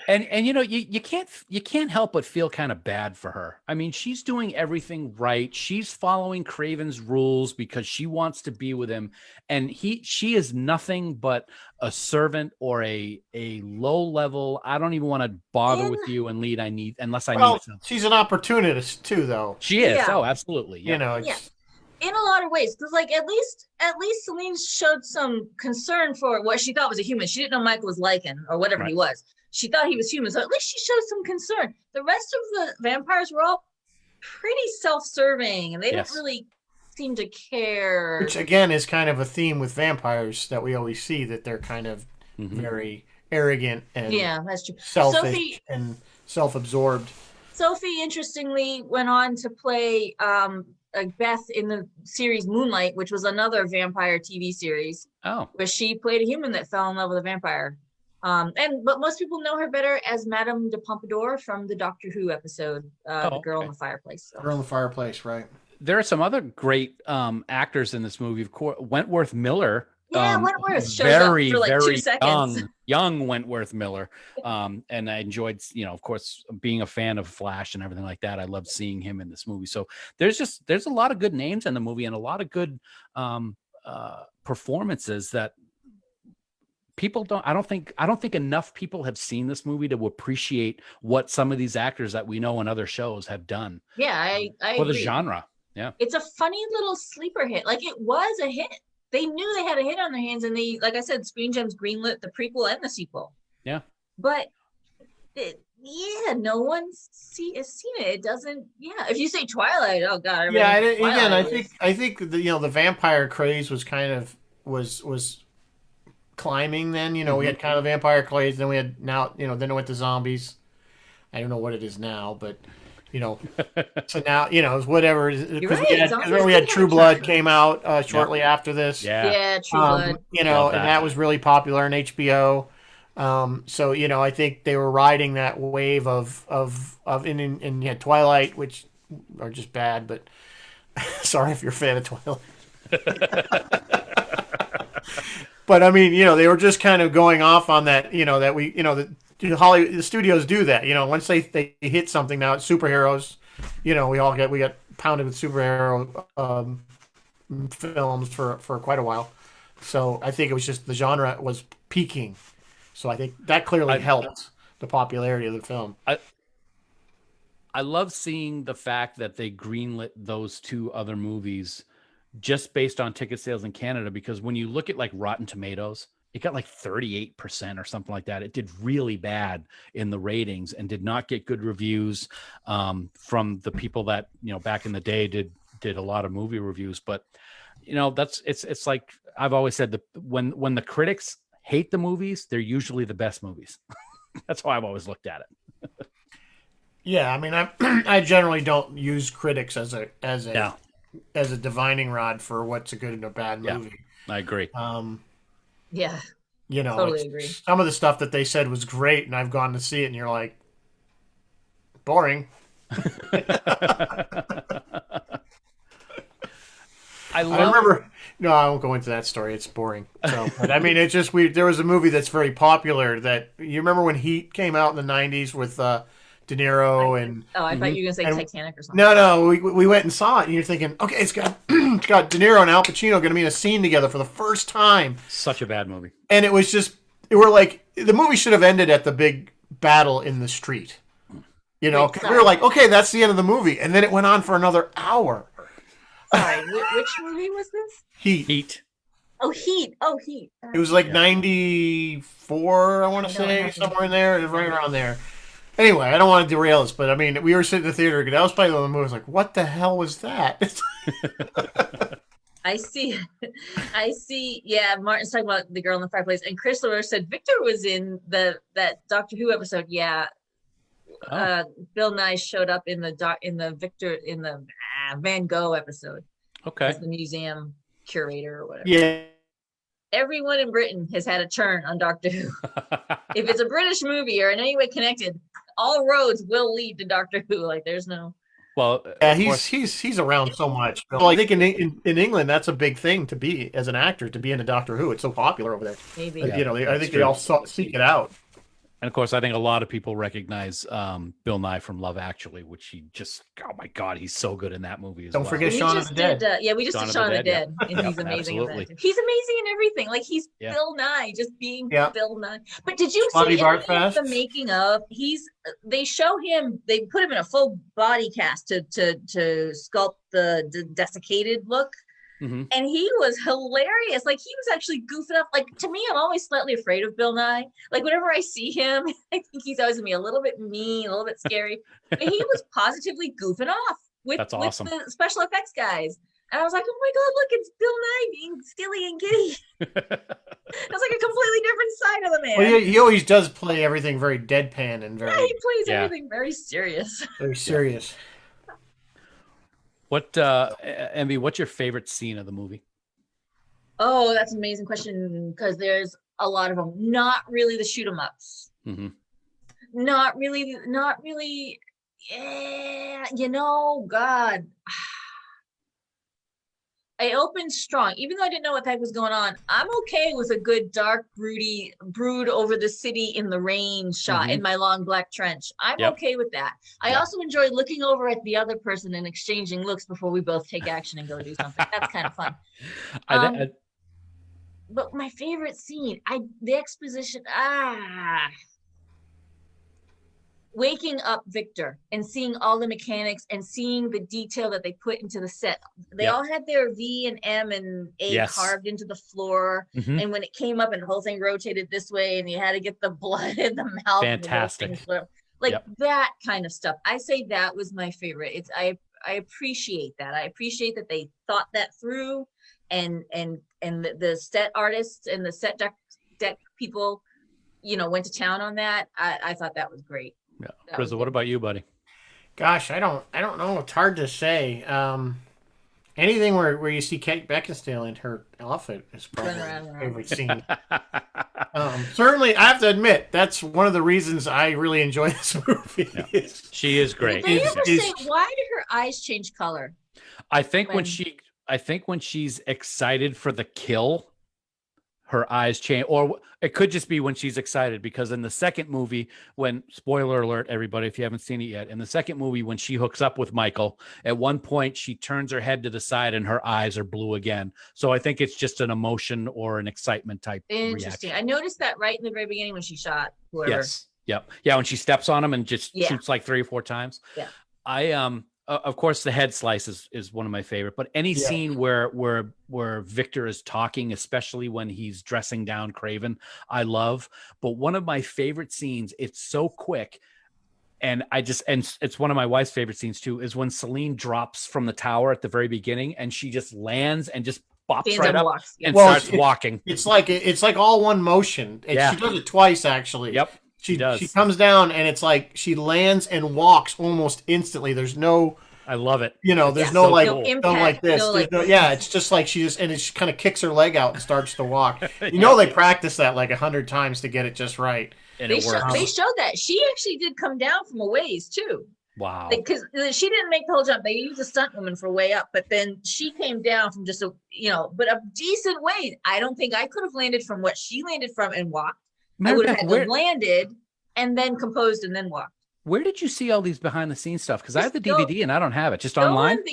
And you can't help but feel kind of bad for her. I mean, she's doing everything right. She's following Craven's rules because she wants to be with him, and she is nothing but a servant or a low level. I don't even want to bother with you and lead. Unless I Well, need something. she's an opportunist too, though. She is. Yeah. Oh, absolutely. Yeah. You know, it's, Yeah. In a lot of ways, because like at least Celine showed some concern for what she thought was a human. She didn't know Michael was Lycan or whatever he was. She thought he was human, so at least she showed some concern. The rest of the vampires were all pretty self-serving, and they Yes. don't really seem to care. which again is kind of a theme with vampires that we always see, that they're kind of Mhm. very arrogant and Yeah, that's true. selfish Sophie- and self-absorbed. Sophie, interestingly, went on to play Beth in the series Moonlight, which was another vampire TV series, Oh, where she played a human that fell in love with a vampire. But most people know her better as Madame de Pompadour from the Doctor Who episode, The Girl okay. in the Fireplace. So. Girl in the Fireplace, right? there are some other great actors in this movie. Of course, Wentworth Miller. Yeah, Wentworth shows up very, for like very 2 seconds. young Wentworth Miller. And I enjoyed, of course, being a fan of Flash and everything like that. I loved seeing him in this movie. So there's a lot of good names in the movie and a lot of good performances that people I don't think enough people have seen this movie to appreciate what some of these actors that we know in other shows have done Yeah, I for the agree. genre. Yeah. It's a funny little sleeper hit. Like it was a hit. they knew they had a hit on their hands, and they, like I said, Screen Gems greenlit the prequel and the sequel. Yeah. But no one's seen it. It doesn't. Yeah, if you say Twilight, oh god. Yeah, again, Twilight I think the vampire craze was kind of was climbing then. We had kind of vampire craze, then we had then it went to zombies. I don't know what it is now, but so now it's whatever. Because we had True Blood came out shortly after this. Yeah, True Blood. And that was really popular on HBO. So I think they were riding that wave of and you had Twilight, which are just bad, but sorry if you're a fan of Twilight. But I mean, they were just kind of going off on that, Hollywood, the studios do that, once they hit something. Now it's superheroes, we got pounded with superhero films for quite a while. So I think it was just the genre was peaking. So I think that clearly helped the popularity of the film. I love seeing the fact that they greenlit those two other movies just based on ticket sales in Canada, because when you look at like Rotten Tomatoes, it got like 38% or something like that. It did really bad in the ratings and did not get good reviews from the people that, back in the day did a lot of movie reviews. But, it's like I've always said, that when the critics hate the movies, they're usually the best movies. That's how I've always looked at it. Yeah, I mean, I generally don't use critics as a divining rod for what's a good and a bad movie. I agree. Yeah, totally agree. Some of the stuff that they said was great, and I've gone to see it, and you're like, boring. I remember. No, I won't go into that story. It's boring. So, but I mean, it's just there was a movie that's very popular that you remember when Heat came out in the '90s with De Niro and. Oh, I thought you were gonna say Titanic or something. No, we went and saw it, and you're thinking, okay, it's got De Niro and Al Pacino going to be in a scene together for the first time. Such a bad movie. And it was just, the movie should have ended at the big battle in the street. Because we were like, okay, that's the end of the movie, and then it went on for another hour. Sorry, which movie was this? Heat. Oh, Heat. It was like 94, I want to say, somewhere in there. It was right around there. Anyway, I don't want to derail this, but I mean, we were sitting in the theater. That was probably the movie. I was like, what the hell was that? I see. Yeah, Martin's talking about The Girl in the Fireplace, and Chris LaRoche said Victor was in that Doctor Who episode. Yeah. Bill Nye showed up in the Van Gogh episode. Okay. As the museum curator or whatever. Yeah. Everyone in Britain has had a turn on Doctor Who. If it's a British movie or in any way connected, all roads will lead to Doctor Who. Like there's no. Well, yeah, he's around so much. Well, I think in England that's a big thing to be as an actor, to be in a Doctor Who. It's so popular over there. Maybe. I think they all seek it out. And of course, I think a lot of people recognize Bill Nye from Love Actually, which he just, oh my God, he's so good in that movie as well. Don't forget Shaun of the Dead. We just did Shaun of the Dead, and he's amazing in that. He's amazing in everything. Like he's Bill Nye, just being Bill Nye. But did you see the making of? They show him. They put him in a full body cast to sculpt the desiccated look. Mm-hmm. And he was hilarious. Like he was actually goofing up. Like to me, I'm always slightly afraid of Bill Nye. Like whenever I see him, I think he's always gonna be a little bit mean, a little bit scary. And he was positively goofing off with the special effects guys. And I was like, oh my God, look, it's Bill Nye being silly and giddy. That's like a completely different side of the man. Well, he always does play everything very deadpan and very. Yeah, he plays everything very serious. Very serious. What, Envy, what's your favorite scene of the movie? Oh, that's an amazing question because there's a lot of them. Not really the shoot 'em ups. Mm-hmm. Not really. Yeah, God. I opened strong, even though I didn't know what the heck was going on. I'm okay with a good dark, brood over the city in the rain shot in my long black trench. I'm okay with that. I also enjoy looking over at the other person and exchanging looks before we both take action and go do something. That's kind of fun. But my favorite scene, the exposition. waking up Victor and seeing all the mechanics and seeing the detail that they put into the set. They all had their V and M and A carved into the floor. Mm-hmm. And when it came up and the whole thing rotated this way and you had to get the blood in the mouth. Fantastic. Like that kind of stuff. I say that was my favorite. I appreciate that. I appreciate that they thought that through and the set artists and the set deck people, you know, went to town on that. I thought that was great. Yeah. Rizzo, what about you, buddy? Gosh, I don't know. It's hard to say. Anything where you see Kate Beckinsale in her outfit is probably my favorite scene. Certainly, I have to admit, that's one of the reasons I really enjoy this movie. Yeah. She is great. Did they ever say, why did her eyes change color? I think when she's excited for the kill, her eyes change, or it could just be when she's excited, because in the second movie, when, spoiler alert, everybody, if you haven't seen it yet, in the second movie, when she hooks up with Michael, at one point she turns her head to the side and her eyes are blue again. So I think it's just an emotion or an excitement type Interesting. reaction. I noticed that right in the very beginning when she shot whoever. Yes. Yep. Yeah. When she steps on him and just shoots like 3 or 4 times. Yeah. Of course, the head slice is one of my favorite, but any scene where Victor is talking, especially when he's dressing down Craven, I love. But one of my favorite scenes, it's so quick, and it's one of my wife's favorite scenes too, is when Celine drops from the tower at the very beginning and she just lands and just bops right up and starts walking. It's like all one motion. She does it twice, actually. Yep. She comes down and it's like she lands and walks almost instantly. There's no, I love it. You know, there's no impact, like this. It's just like she kind of kicks her leg out and starts to walk. You know, they practice that like 100 times to get it just right. And they showed that she actually did come down from a ways too. Wow. Because she didn't make the whole jump. They used a stunt woman for way up, but then she came down from just a decent way. I don't think I could have landed from what she landed from and walked. I would have had to landed and then composed and then walked. Where did you see all these behind the scenes stuff? Because I have the DVD and I don't have it. Just online? Go on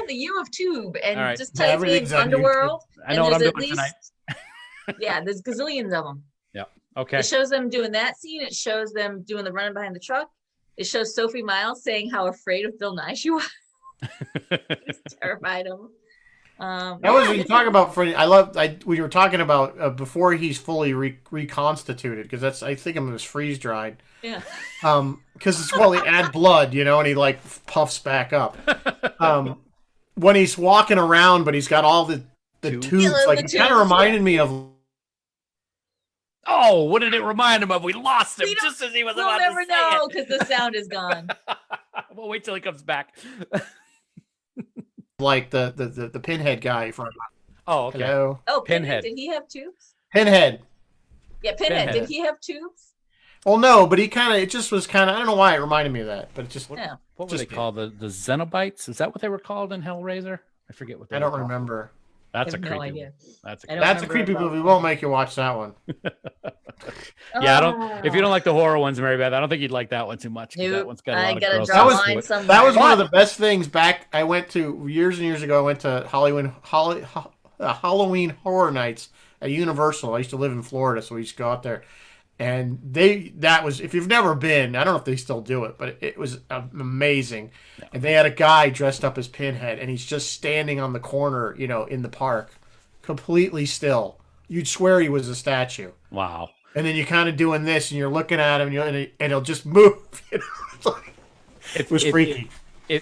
the U of Tube and just type in Underworld. I know what I'm doing tonight. Yeah, there's gazillions of them. Yeah. Okay. It shows them doing that scene. It shows them doing the running behind the truck. It shows Sophie Myles saying how afraid of Bill Nye she was. It's terrified of him. That was what you talk about. We were talking about before he's fully reconstituted, because I think of him as freeze dried. Yeah. Because they add blood, and he like puffs back up. When he's walking around, but he's got all the tubes. It kind of reminded me of. Oh, what did it remind him of? We lost him just as he was about to say it. We'll never know because the sound is gone. We'll wait till he comes back. Like the Pinhead guy from. Oh, okay. Hello? Oh, Pinhead. Did he have tubes? Pinhead. Yeah, Pinhead. Did he have tubes? Well, no, but it just was kind of, I don't know why it reminded me of that, but it just. Yeah. What were they called? The Xenobites? Is that what they were called in Hellraiser? I forget what they were called. I don't remember. That's a creepy movie. That's a creepy movie. We won't make you watch that one. Yeah, if you don't like the horror ones, Mary Beth, I don't think you'd like that one too much. That one's got a lot of gross stuff. That was one of the best things back. I went to years and years ago. I went to Halloween Horror Nights at Universal. I used to live in Florida, so we used to go out there. And that was, if you've never been, I don't know if they still do it, but it was amazing. No. And they had a guy dressed up as Pinhead, and he's just standing on the corner, in the park, completely still. You'd swear he was a statue. Wow. And then you're kind of doing this, and you're looking at him, and he'll just move. It was freaky.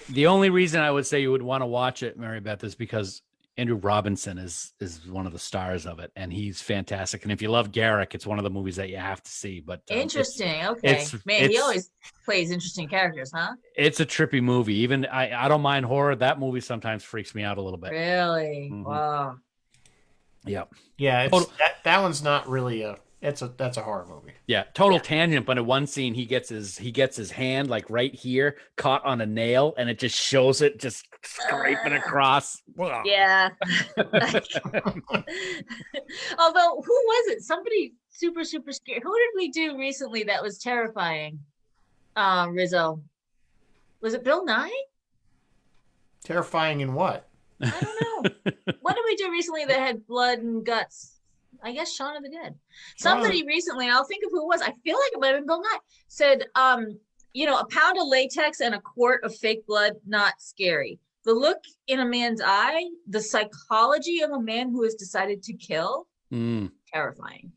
The only reason I would say you would want to watch it, Mary Beth, is because Andrew Robinson is one of the stars of it, and he's fantastic. And if you love Garrick, it's one of the movies that you have to see. But interesting, okay, man, he always plays interesting characters, huh? It's a trippy movie. Even I don't mind horror. That movie sometimes freaks me out a little bit. Really? Mm-hmm. Wow. Yep. Yeah, that one's not really that's a horror movie. Yeah, total tangent, but in one scene he gets his hand like right here caught on a nail, and it just shows it just scraping across. Yeah. Although, who was it? Somebody super scared. Who did we do recently that was terrifying? Rizzo. Was it Bill Nye? Terrifying in what? I don't know. What did we do recently that had blood and guts? I guess Shaun of the Dead. Somebody recently, I'll think of who it was. I feel like it might have been Bill Nye, said, a pound of latex and a quart of fake blood, not scary. The look in a man's eye, the psychology of a man who has decided to kill, terrifying.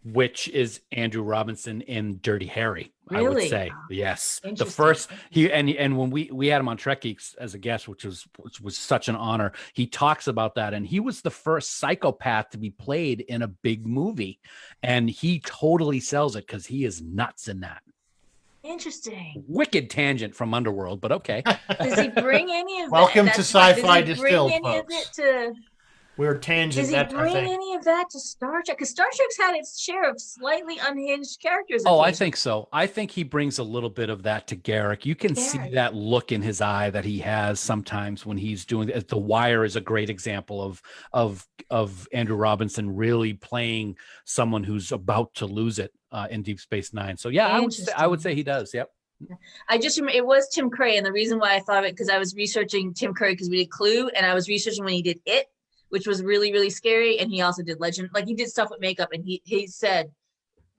Which is Andrew Robinson in Dirty Harry, Really? I would say. Yes. The Interesting. first and when we had him on Trek Geeks as a guest, which was such an honor, he talks about that. And he was the first psychopath to be played in a big movie. And he totally sells it because he is nuts in that. Interesting. Wicked tangent from Underworld, but okay. Does he bring any of Welcome that? to Sci-Fi Does he Distilled, bring any folks. of it to... We're tangent. Does he bring any of that to Star Trek? Because Star Trek's had its share of slightly unhinged characters. Oh, I think so. I think he brings a little bit of that to Garrick. You can see that look in his eye that he has sometimes when he's doing it. The Wire is a great example of Andrew Robinson really playing someone who's about to lose it in Deep Space Nine. So yeah, I would say he does. Yep. I just remember it was Tim Curry, and the reason why I thought of it because I was researching Tim Curry because we did Clue, and I was researching when he did It, which was really, really scary. And he also did Legend. Like he did stuff with makeup. And he said,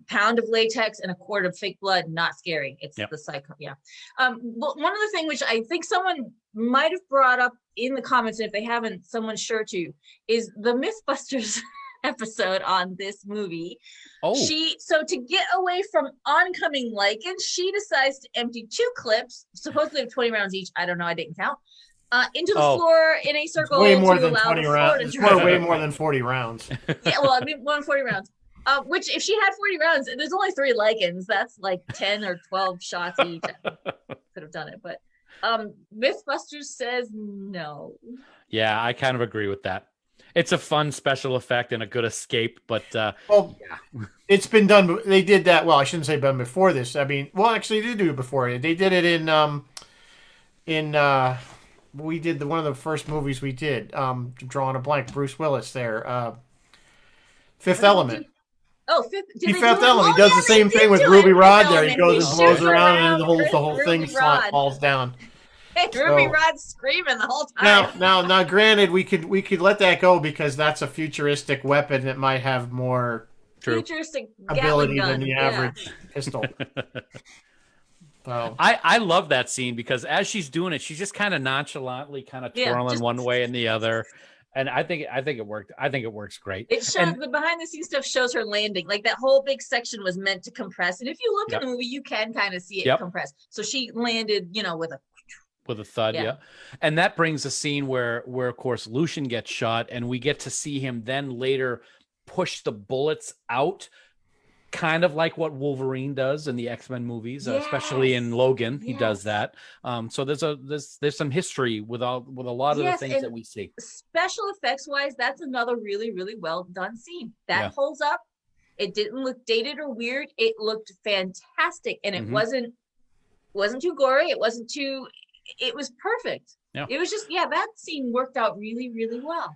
pound of latex and a quart of fake blood, not scary. It's the psycho. Yeah. Well, one other thing, which I think someone might have brought up in the comments, and if they haven't, someone's sure to, is the Mythbusters episode on this movie. Oh. So to get away from oncoming lichens, she decides to empty 2 clips, supposedly of 20 rounds each. I don't know. I didn't count. Into the floor in a circle. Way more to than allow 20 the rounds. floor to Way more than 40 rounds. Yeah, well, I mean, 140 rounds. Which, if she had 40 rounds, there's only 3 lichens. That's like 10 or 12 shots each. Could have done it, but Mythbusters says no. Yeah, I kind of agree with that. It's a fun special effect and a good escape, but it's been done. They did that. Well, I shouldn't say done before this. I mean, well, actually, they did do it before. They did it in we did one of the first movies we did. Drawing a blank. Bruce Willis there. Fifth Element. Oh, Fifth Element. He does the same thing with Ruby Rod there. He goes and blows around and the whole thing falls down. Ruby Rod's screaming the whole time. Now, granted, we could let that go because that's a futuristic weapon that might have more futuristic ability than the average pistol. So. I love that scene because as she's doing it, she's just kind of nonchalantly kind of twirling one way and the other. And I think it worked. I think it works great. The behind the scenes stuff shows her landing. Like that whole big section was meant to compress. And if you look at the movie, you can kind of see it compress. So she landed, with a thud. Yeah. And that brings a scene where of course Lucian gets shot and we get to see him then later push the bullets out, kind of like what Wolverine does in the X-Men movies, especially in Logan. He does that. So there's some history with a lot of the things that we see. Special effects wise, that's another really, really well done scene. That holds up. It didn't look dated or weird. It looked fantastic, and it wasn't too gory. It wasn't too. It was perfect. Yeah. It was just that scene worked out really, really well.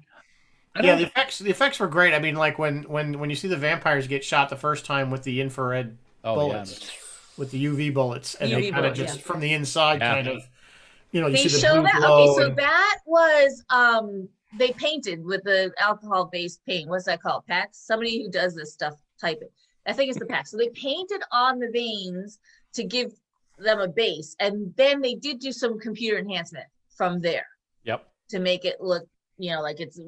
Yeah, the effects were great. I mean, like when you see the vampires get shot the first time with the infrared bullets, with the UV bullets, and they kind of just from the inside kind of, you they see the show blue that. glow. Okay, so that was they painted with the alcohol-based paint. What's that called? PAX? Somebody who does this stuff, type it. I think it's the PAX. So they painted on the veins to give them a base, and then they did do some computer enhancement from there. Yep. To make it look, like it's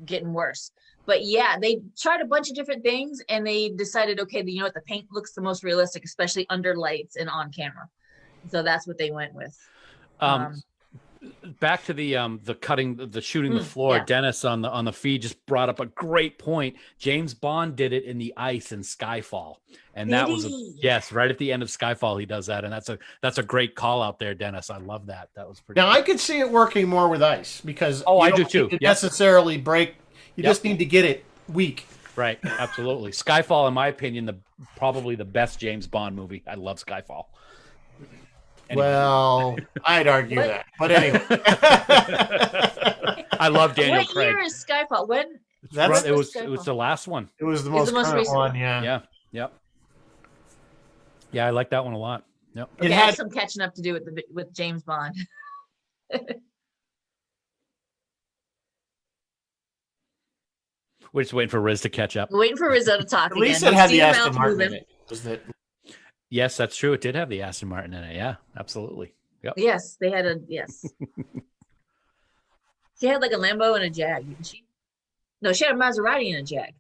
getting worse. But they tried a bunch of different things, and they decided, okay, the paint looks the most realistic, especially under lights and on camera. So that's what they went with. Back to the shooting the floor. Dennis on the feed just brought up a great point. James Bond did it in the ice in Skyfall, and that was right at the end of Skyfall he does that, and that's a great call out there, Dennis. I love that. That was pretty. Now I could see it working more with ice because I do too. Need to necessarily break. You just need to get it weak. Right. Absolutely. Skyfall, in my opinion, probably the best James Bond movie. I love Skyfall. Anyway. Well, I'd argue that, but anyway. I love Daniel Craig. What year is Skyfall? When? It was the last one. It was the most recent one. Yeah. Yep. Yeah, I like that one a lot. Yep. Okay, it had some catching up to do with James Bond. We're just waiting for Riz to catch up. Waiting for Rizzo to talk. At least it had the Aston Martin in it. Was that? Yes, that's true. It did have the Aston Martin in it. Yeah, absolutely. Yep. Yes, they had a yes. She had like a Lambo and a Jag, didn't she? No, she had a Maserati and a Jag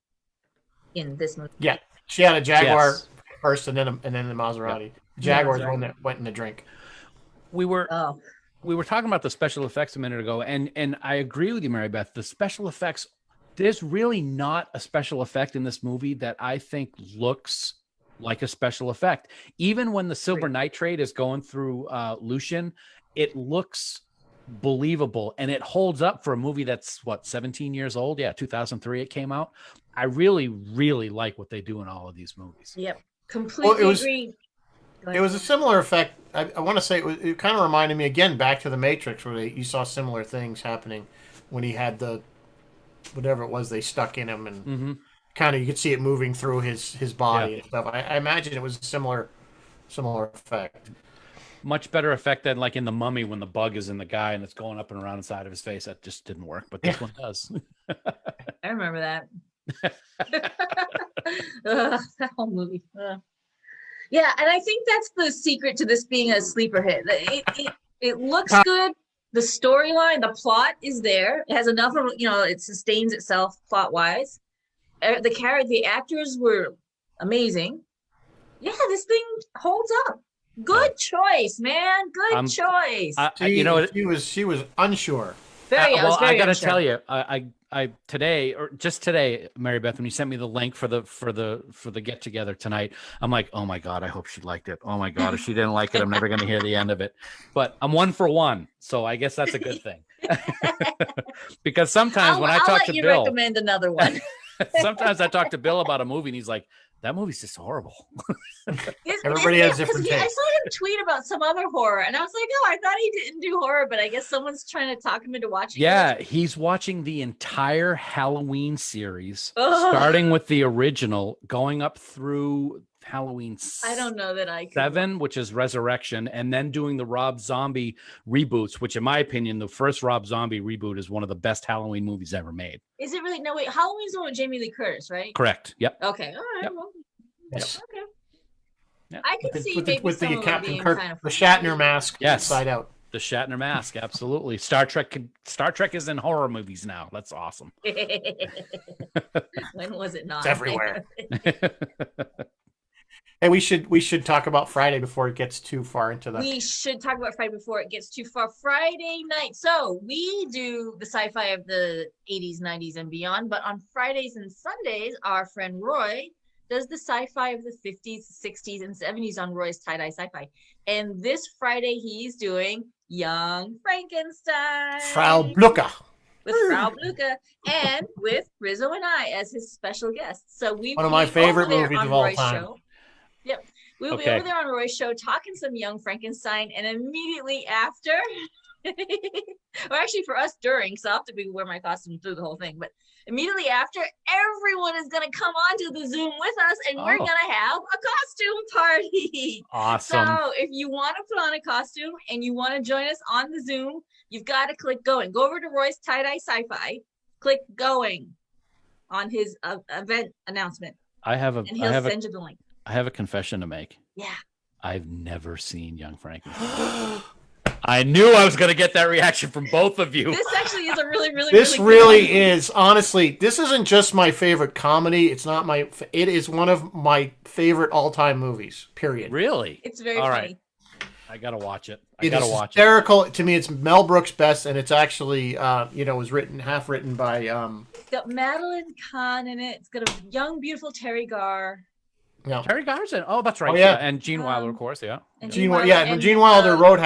in this movie. Yeah, she had a Jaguar Yes. first, and then the Maserati. Yep. Jaguar's Maserati. one that went in the drink. We were Oh, talking about the special effects a minute ago, and I agree with you, Mary Beth. The special effects, there's really not a special effect in this movie that I think looks like a special effect. Even when the silver nitrate is going through Lucian, it looks believable and it holds up for a movie that's 17 years old. Yeah, 2003 it came out. I really, really like what they do in all of these movies. yep. Completely agree. It was a similar effect. I want to say it kind of reminded me again back to the Matrix, where you saw similar things happening when he had the whatever it was they stuck in him, and kind of you could see it moving through his body and stuff. I imagine it was a similar effect. Much better effect than like in The Mummy when the bug is in the guy and it's going up and around the side of his face. That just didn't work, but this one does. I remember that. That whole movie. Yeah, and I think that's the secret to this being a sleeper hit. It looks good. The storyline, the plot is there. It has enough of, it sustains itself plot wise. The actors were amazing. Yeah, this thing holds up. Good choice, man. Good choice. She was unsure. I got to tell you, I today or just today, Mary Beth, when you sent me the link for the get together tonight, I'm like, oh my God, I hope she liked it. Oh my God, if she didn't like it, I'm never going to hear the end of it. But I'm 1 for 1, so I guess that's a good thing. Because sometimes when I talk to Bill, recommend another one. Sometimes I talk to Bill about a movie and he's like, that movie's just horrible. Everybody has different tastes. I saw him tweet about some other horror, and I was like, oh, I thought he didn't do horror, but I guess someone's trying to talk him into watching it. Yeah, he's watching the entire Halloween series, starting with the original, going up through Halloween I don't know that I could 7, which is Resurrection, and then doing the Rob Zombie reboots, which in my opinion, the first Rob Zombie reboot is one of the best Halloween movies ever made. Is it really? No, wait, Halloween's the one with Jamie Lee Curtis, right? Correct. Yep. Okay. All right. Yep. Well, Yes. okay. Yep. I could see maybe with some the of them Captain being Kirk, kind of the Shatner mask inside out. The Shatner mask, absolutely. Star Trek is in horror movies now. That's awesome. When was it not? It's everywhere. Hey, we should talk about Friday before it gets too far into the. We should talk about Friday before it gets too far. Friday night. So we do the sci-fi of the 80s, 90s, and beyond. But on Fridays and Sundays, our friend Roy does the sci-fi of the 50s, 60s, and 70s on Roy's Tie-Dye Sci-Fi. And this Friday, he's doing Young Frankenstein. Frau Blucher. With Frau Blucher and with Rizzo and I as his special guests. So we one of my favorite movies of all time. Show. Yep. We'll be over there on Roy's show talking some Young Frankenstein, and immediately after, or actually for us during, because I'll have to wear my costume through the whole thing, but immediately after, everyone is going to come onto the Zoom with us, and we're going to have a costume party. Awesome. So if you want to put on a costume and you want to join us on the Zoom, you've got to click going. Go over to Roy's Tie-Dye Sci-Fi, click going on his event announcement. And he'll send you the link. I have a confession to make. Yeah. I've never seen Young Frankenstein. I knew I was going to get that reaction from both of you. This actually is a really, really, this really really is. Honestly, this isn't just my favorite comedy. It's not my. It is one of my favorite all-time movies. Period. Really? It's very funny. Right. I gotta watch it. It is hysterical. To me, it's Mel Brooks' best, and it's actually, was half written by. It's got Madeline Kahn in it. It's got a young, beautiful Terry Garr. Yeah. Terry Garr's in. Oh, that's right. Oh, yeah. And Gene Wilder, of course. Yeah. Gene Wilder wrote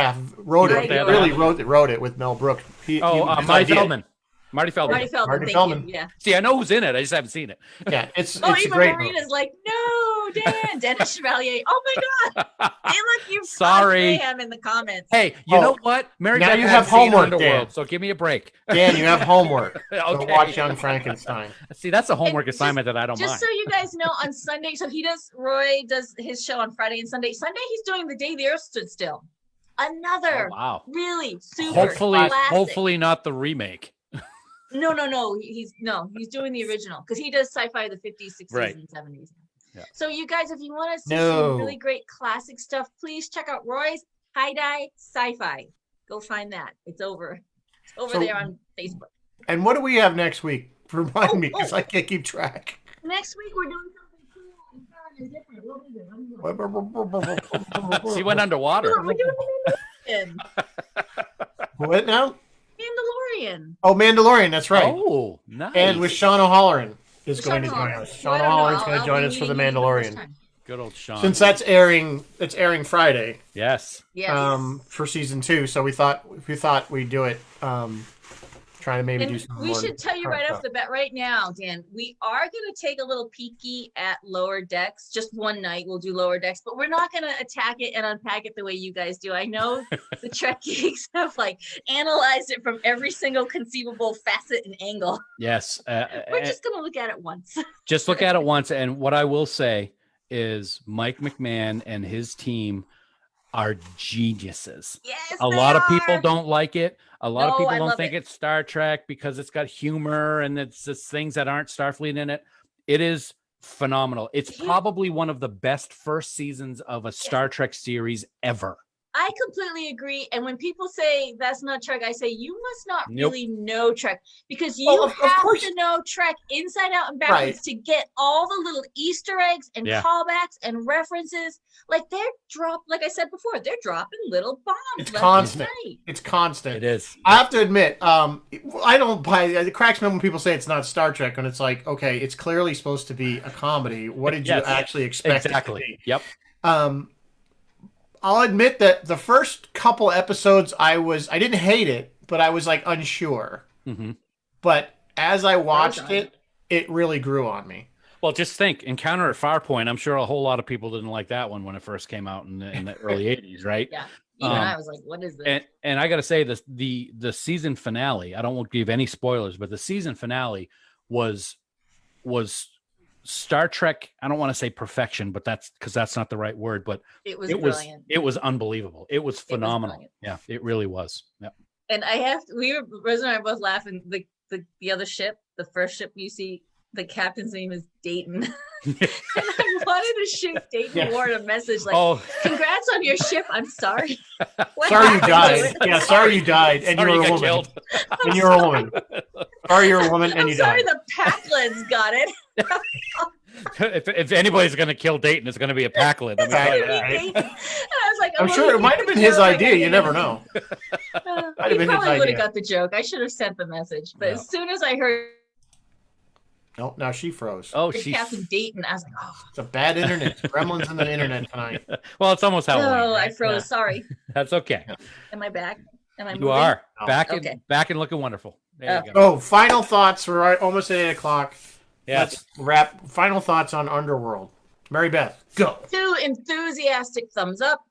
it with Mel Brooks. Marty Feldman. Marty Feldman. Marty Feldman. Yeah. See, I know who's in it. I just haven't seen it. Yeah, it's even a great Marina's movie. Like, no, Dan, Dennis Chevalier. Oh my God! Hey, look, you sorry. Him in the comments. Hey, you know what? Mary, now you have homework, Underworld, Dan. So give me a break. Dan, you have homework. Okay. So watch Young Frankenstein. See, that's a homework assignment that I don't mind. Just so you guys know, on Sunday, Roy does his show on Friday and Sunday. Sunday, he's doing The Day the Earth Stood Still. Another really super hopefully not the remake. No. He's doing the original because he does sci-fi of the 50s, 60s, and 70s. So you guys, if you want to see No. some really great classic stuff, please check out Roy's Tie-Dye Sci-Fi. Go find that. It's over there on Facebook. And what do we have next week? Remind me, because I can't keep track. Next week we're doing something cool and fun and different. What is it? She went underwater. We're doing Mandalorian. What now? Mandalorian. Oh, Mandalorian. That's right. Oh, nice. And with Sean O'Halloran is Sean going to join O'Halloran. us. Sean O'Halloran's going to join us for the Mandalorian. Good old Sean. Since that's airing Friday. Yes. For season 2, so we thought we'd do it. Trying to maybe do some. We should tell you right off the bat, right now, Dan. We are going to take a little peeky at Lower Decks. Just one night, we'll do Lower Decks, but we're not going to attack it and unpack it the way you guys do. I know the Trek geeks have analyzed it from every single conceivable facet and angle. Yes. We're just going to look at it once. Just look at it once, and what I will say is Mike McMahon and his team are geniuses. Yes, a lot of people don't like it. A lot of people don't think it's Star Trek because it's got humor and it's just things that aren't Starfleet in it. It is phenomenal. It's probably one of the best first seasons of a Star Trek series ever. I completely agree. And when people say that's not Trek, I say you must not really know Trek, because you have to know Trek inside out and backwards to get all the little Easter eggs and callbacks and references. Like like I said before, they're dropping little bombs. It's constant. It's constant. It is. I have to admit, I don't buy it. Cracks me when people say it's not Star Trek, and it's like, okay, it's clearly supposed to be a comedy. What did you actually expect it to be? Yep. I'll admit that the first couple episodes, I didn't hate it, but I was unsure. Mm-hmm. But as I watched it, it really grew on me. Well, just think, Encounter at Farpoint. I'm sure a whole lot of people didn't like that one when it first came out in the early 80s, right? Yeah. Even I was like, what is this? And I got to say, the season finale, I don't want to give any spoilers, but the season finale was Star Trek. I don't want to say perfection, but that's because that's not the right word, but it was brilliant. It was unbelievable. It was phenomenal. It really was. Yeah. And Rose and I were both laughing. The other ship, the first ship you see, the captain's name is Dayton. And I wanted to shoot Dayton Ward a message congrats on your ship. I'm sorry. Sorry you died. Yeah, sorry you died. And sorry you were a woman. Killed. And you're a woman. Sorry you're a woman and you died. Sorry the Packlins got it. If anybody's going to kill Dayton, it's going to be a Packlin. And I was like, I'm sure it might have been his idea. You never know. He probably would have got the joke. I should have sent the message. But as soon as I heard... No, now she froze. Oh, she's Captain Dayton. I was like, it's a bad internet. Gremlins in the internet tonight. Well, it's almost Halloween. Oh, right? I froze. Sorry. That's okay. Am I back? Am I moving? You are Oh. back and looking wonderful. There you go. Oh, final thoughts. We're almost at 8:00. Yes. Let's wrap. Final thoughts on Underworld. Mary Beth, go. 2 enthusiastic thumbs up.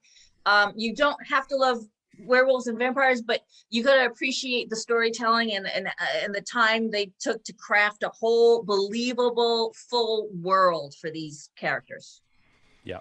You don't have to love werewolves and vampires, but you got to appreciate the storytelling and the time they took to craft a whole believable full world for these characters. Yeah,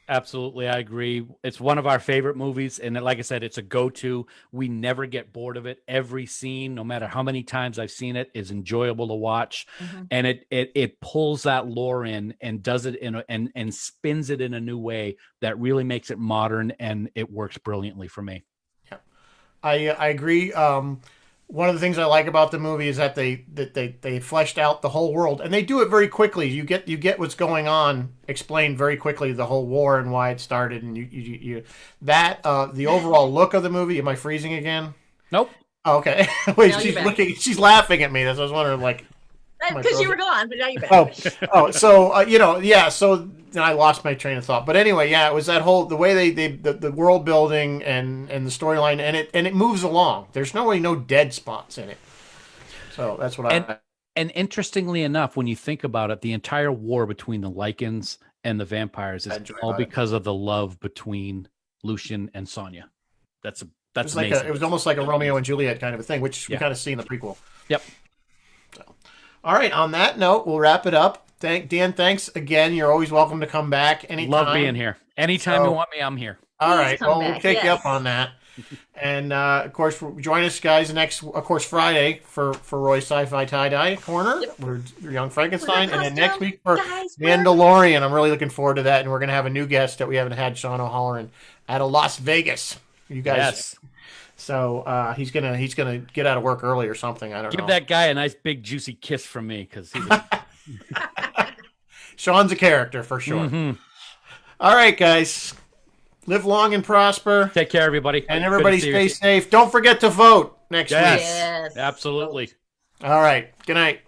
absolutely. I agree. It's one of our favorite movies. And like I said, it's a go-to. We never get bored of it. Every scene, no matter how many times I've seen it, is enjoyable to watch. Mm-hmm. And it pulls that lore in and does it and spins it in a new way that really makes it modern, and it works brilliantly for me. I agree. One of the things I like about the movie is that they fleshed out the whole world, and they do it very quickly. You get what's going on explained very quickly, the whole war and why it started, and the overall look of the movie. Am I freezing again? Nope. Oh, okay. Wait, no, she's looking. She's laughing at me. That's what I was wondering. Because you were gone, but now you're back. So so I lost my train of thought. But anyway, it was that whole the way the world building and the storyline, and it moves along. There's no dead spots in it. So that's what And interestingly enough, when you think about it, the entire war between the Lycans and the vampires is all because of the love between Lucian and Sonya. That's amazing. It was almost like a Romeo and Juliet kind of a thing, which we kind of see in the prequel. Yep. All right. On that note, we'll wrap it up. Dan, thanks again. You're always welcome to come back anytime. Love being here. Anytime you want me, I'm here. All right. Well, we'll back. take you up on that. And of course, join us, guys, Friday for Roy's Sci-Fi Tie-Dye Corner. Yep. We're Young Frankenstein, We're and then next week for guys, Mandalorian. I'm really looking forward to that, and we're gonna have a new guest that we haven't had, Sean O'Halloran, out of Las Vegas. You guys. Yes. So he's gonna get out of work early or something. I don't know. Give that guy a nice big juicy kiss from me, because Sean's a character for sure. Mm-hmm. All right, guys. Live long and prosper. Take care, everybody. And everybody stay safe. Don't forget to vote next week. Yes, Yes. absolutely. All right. Good night.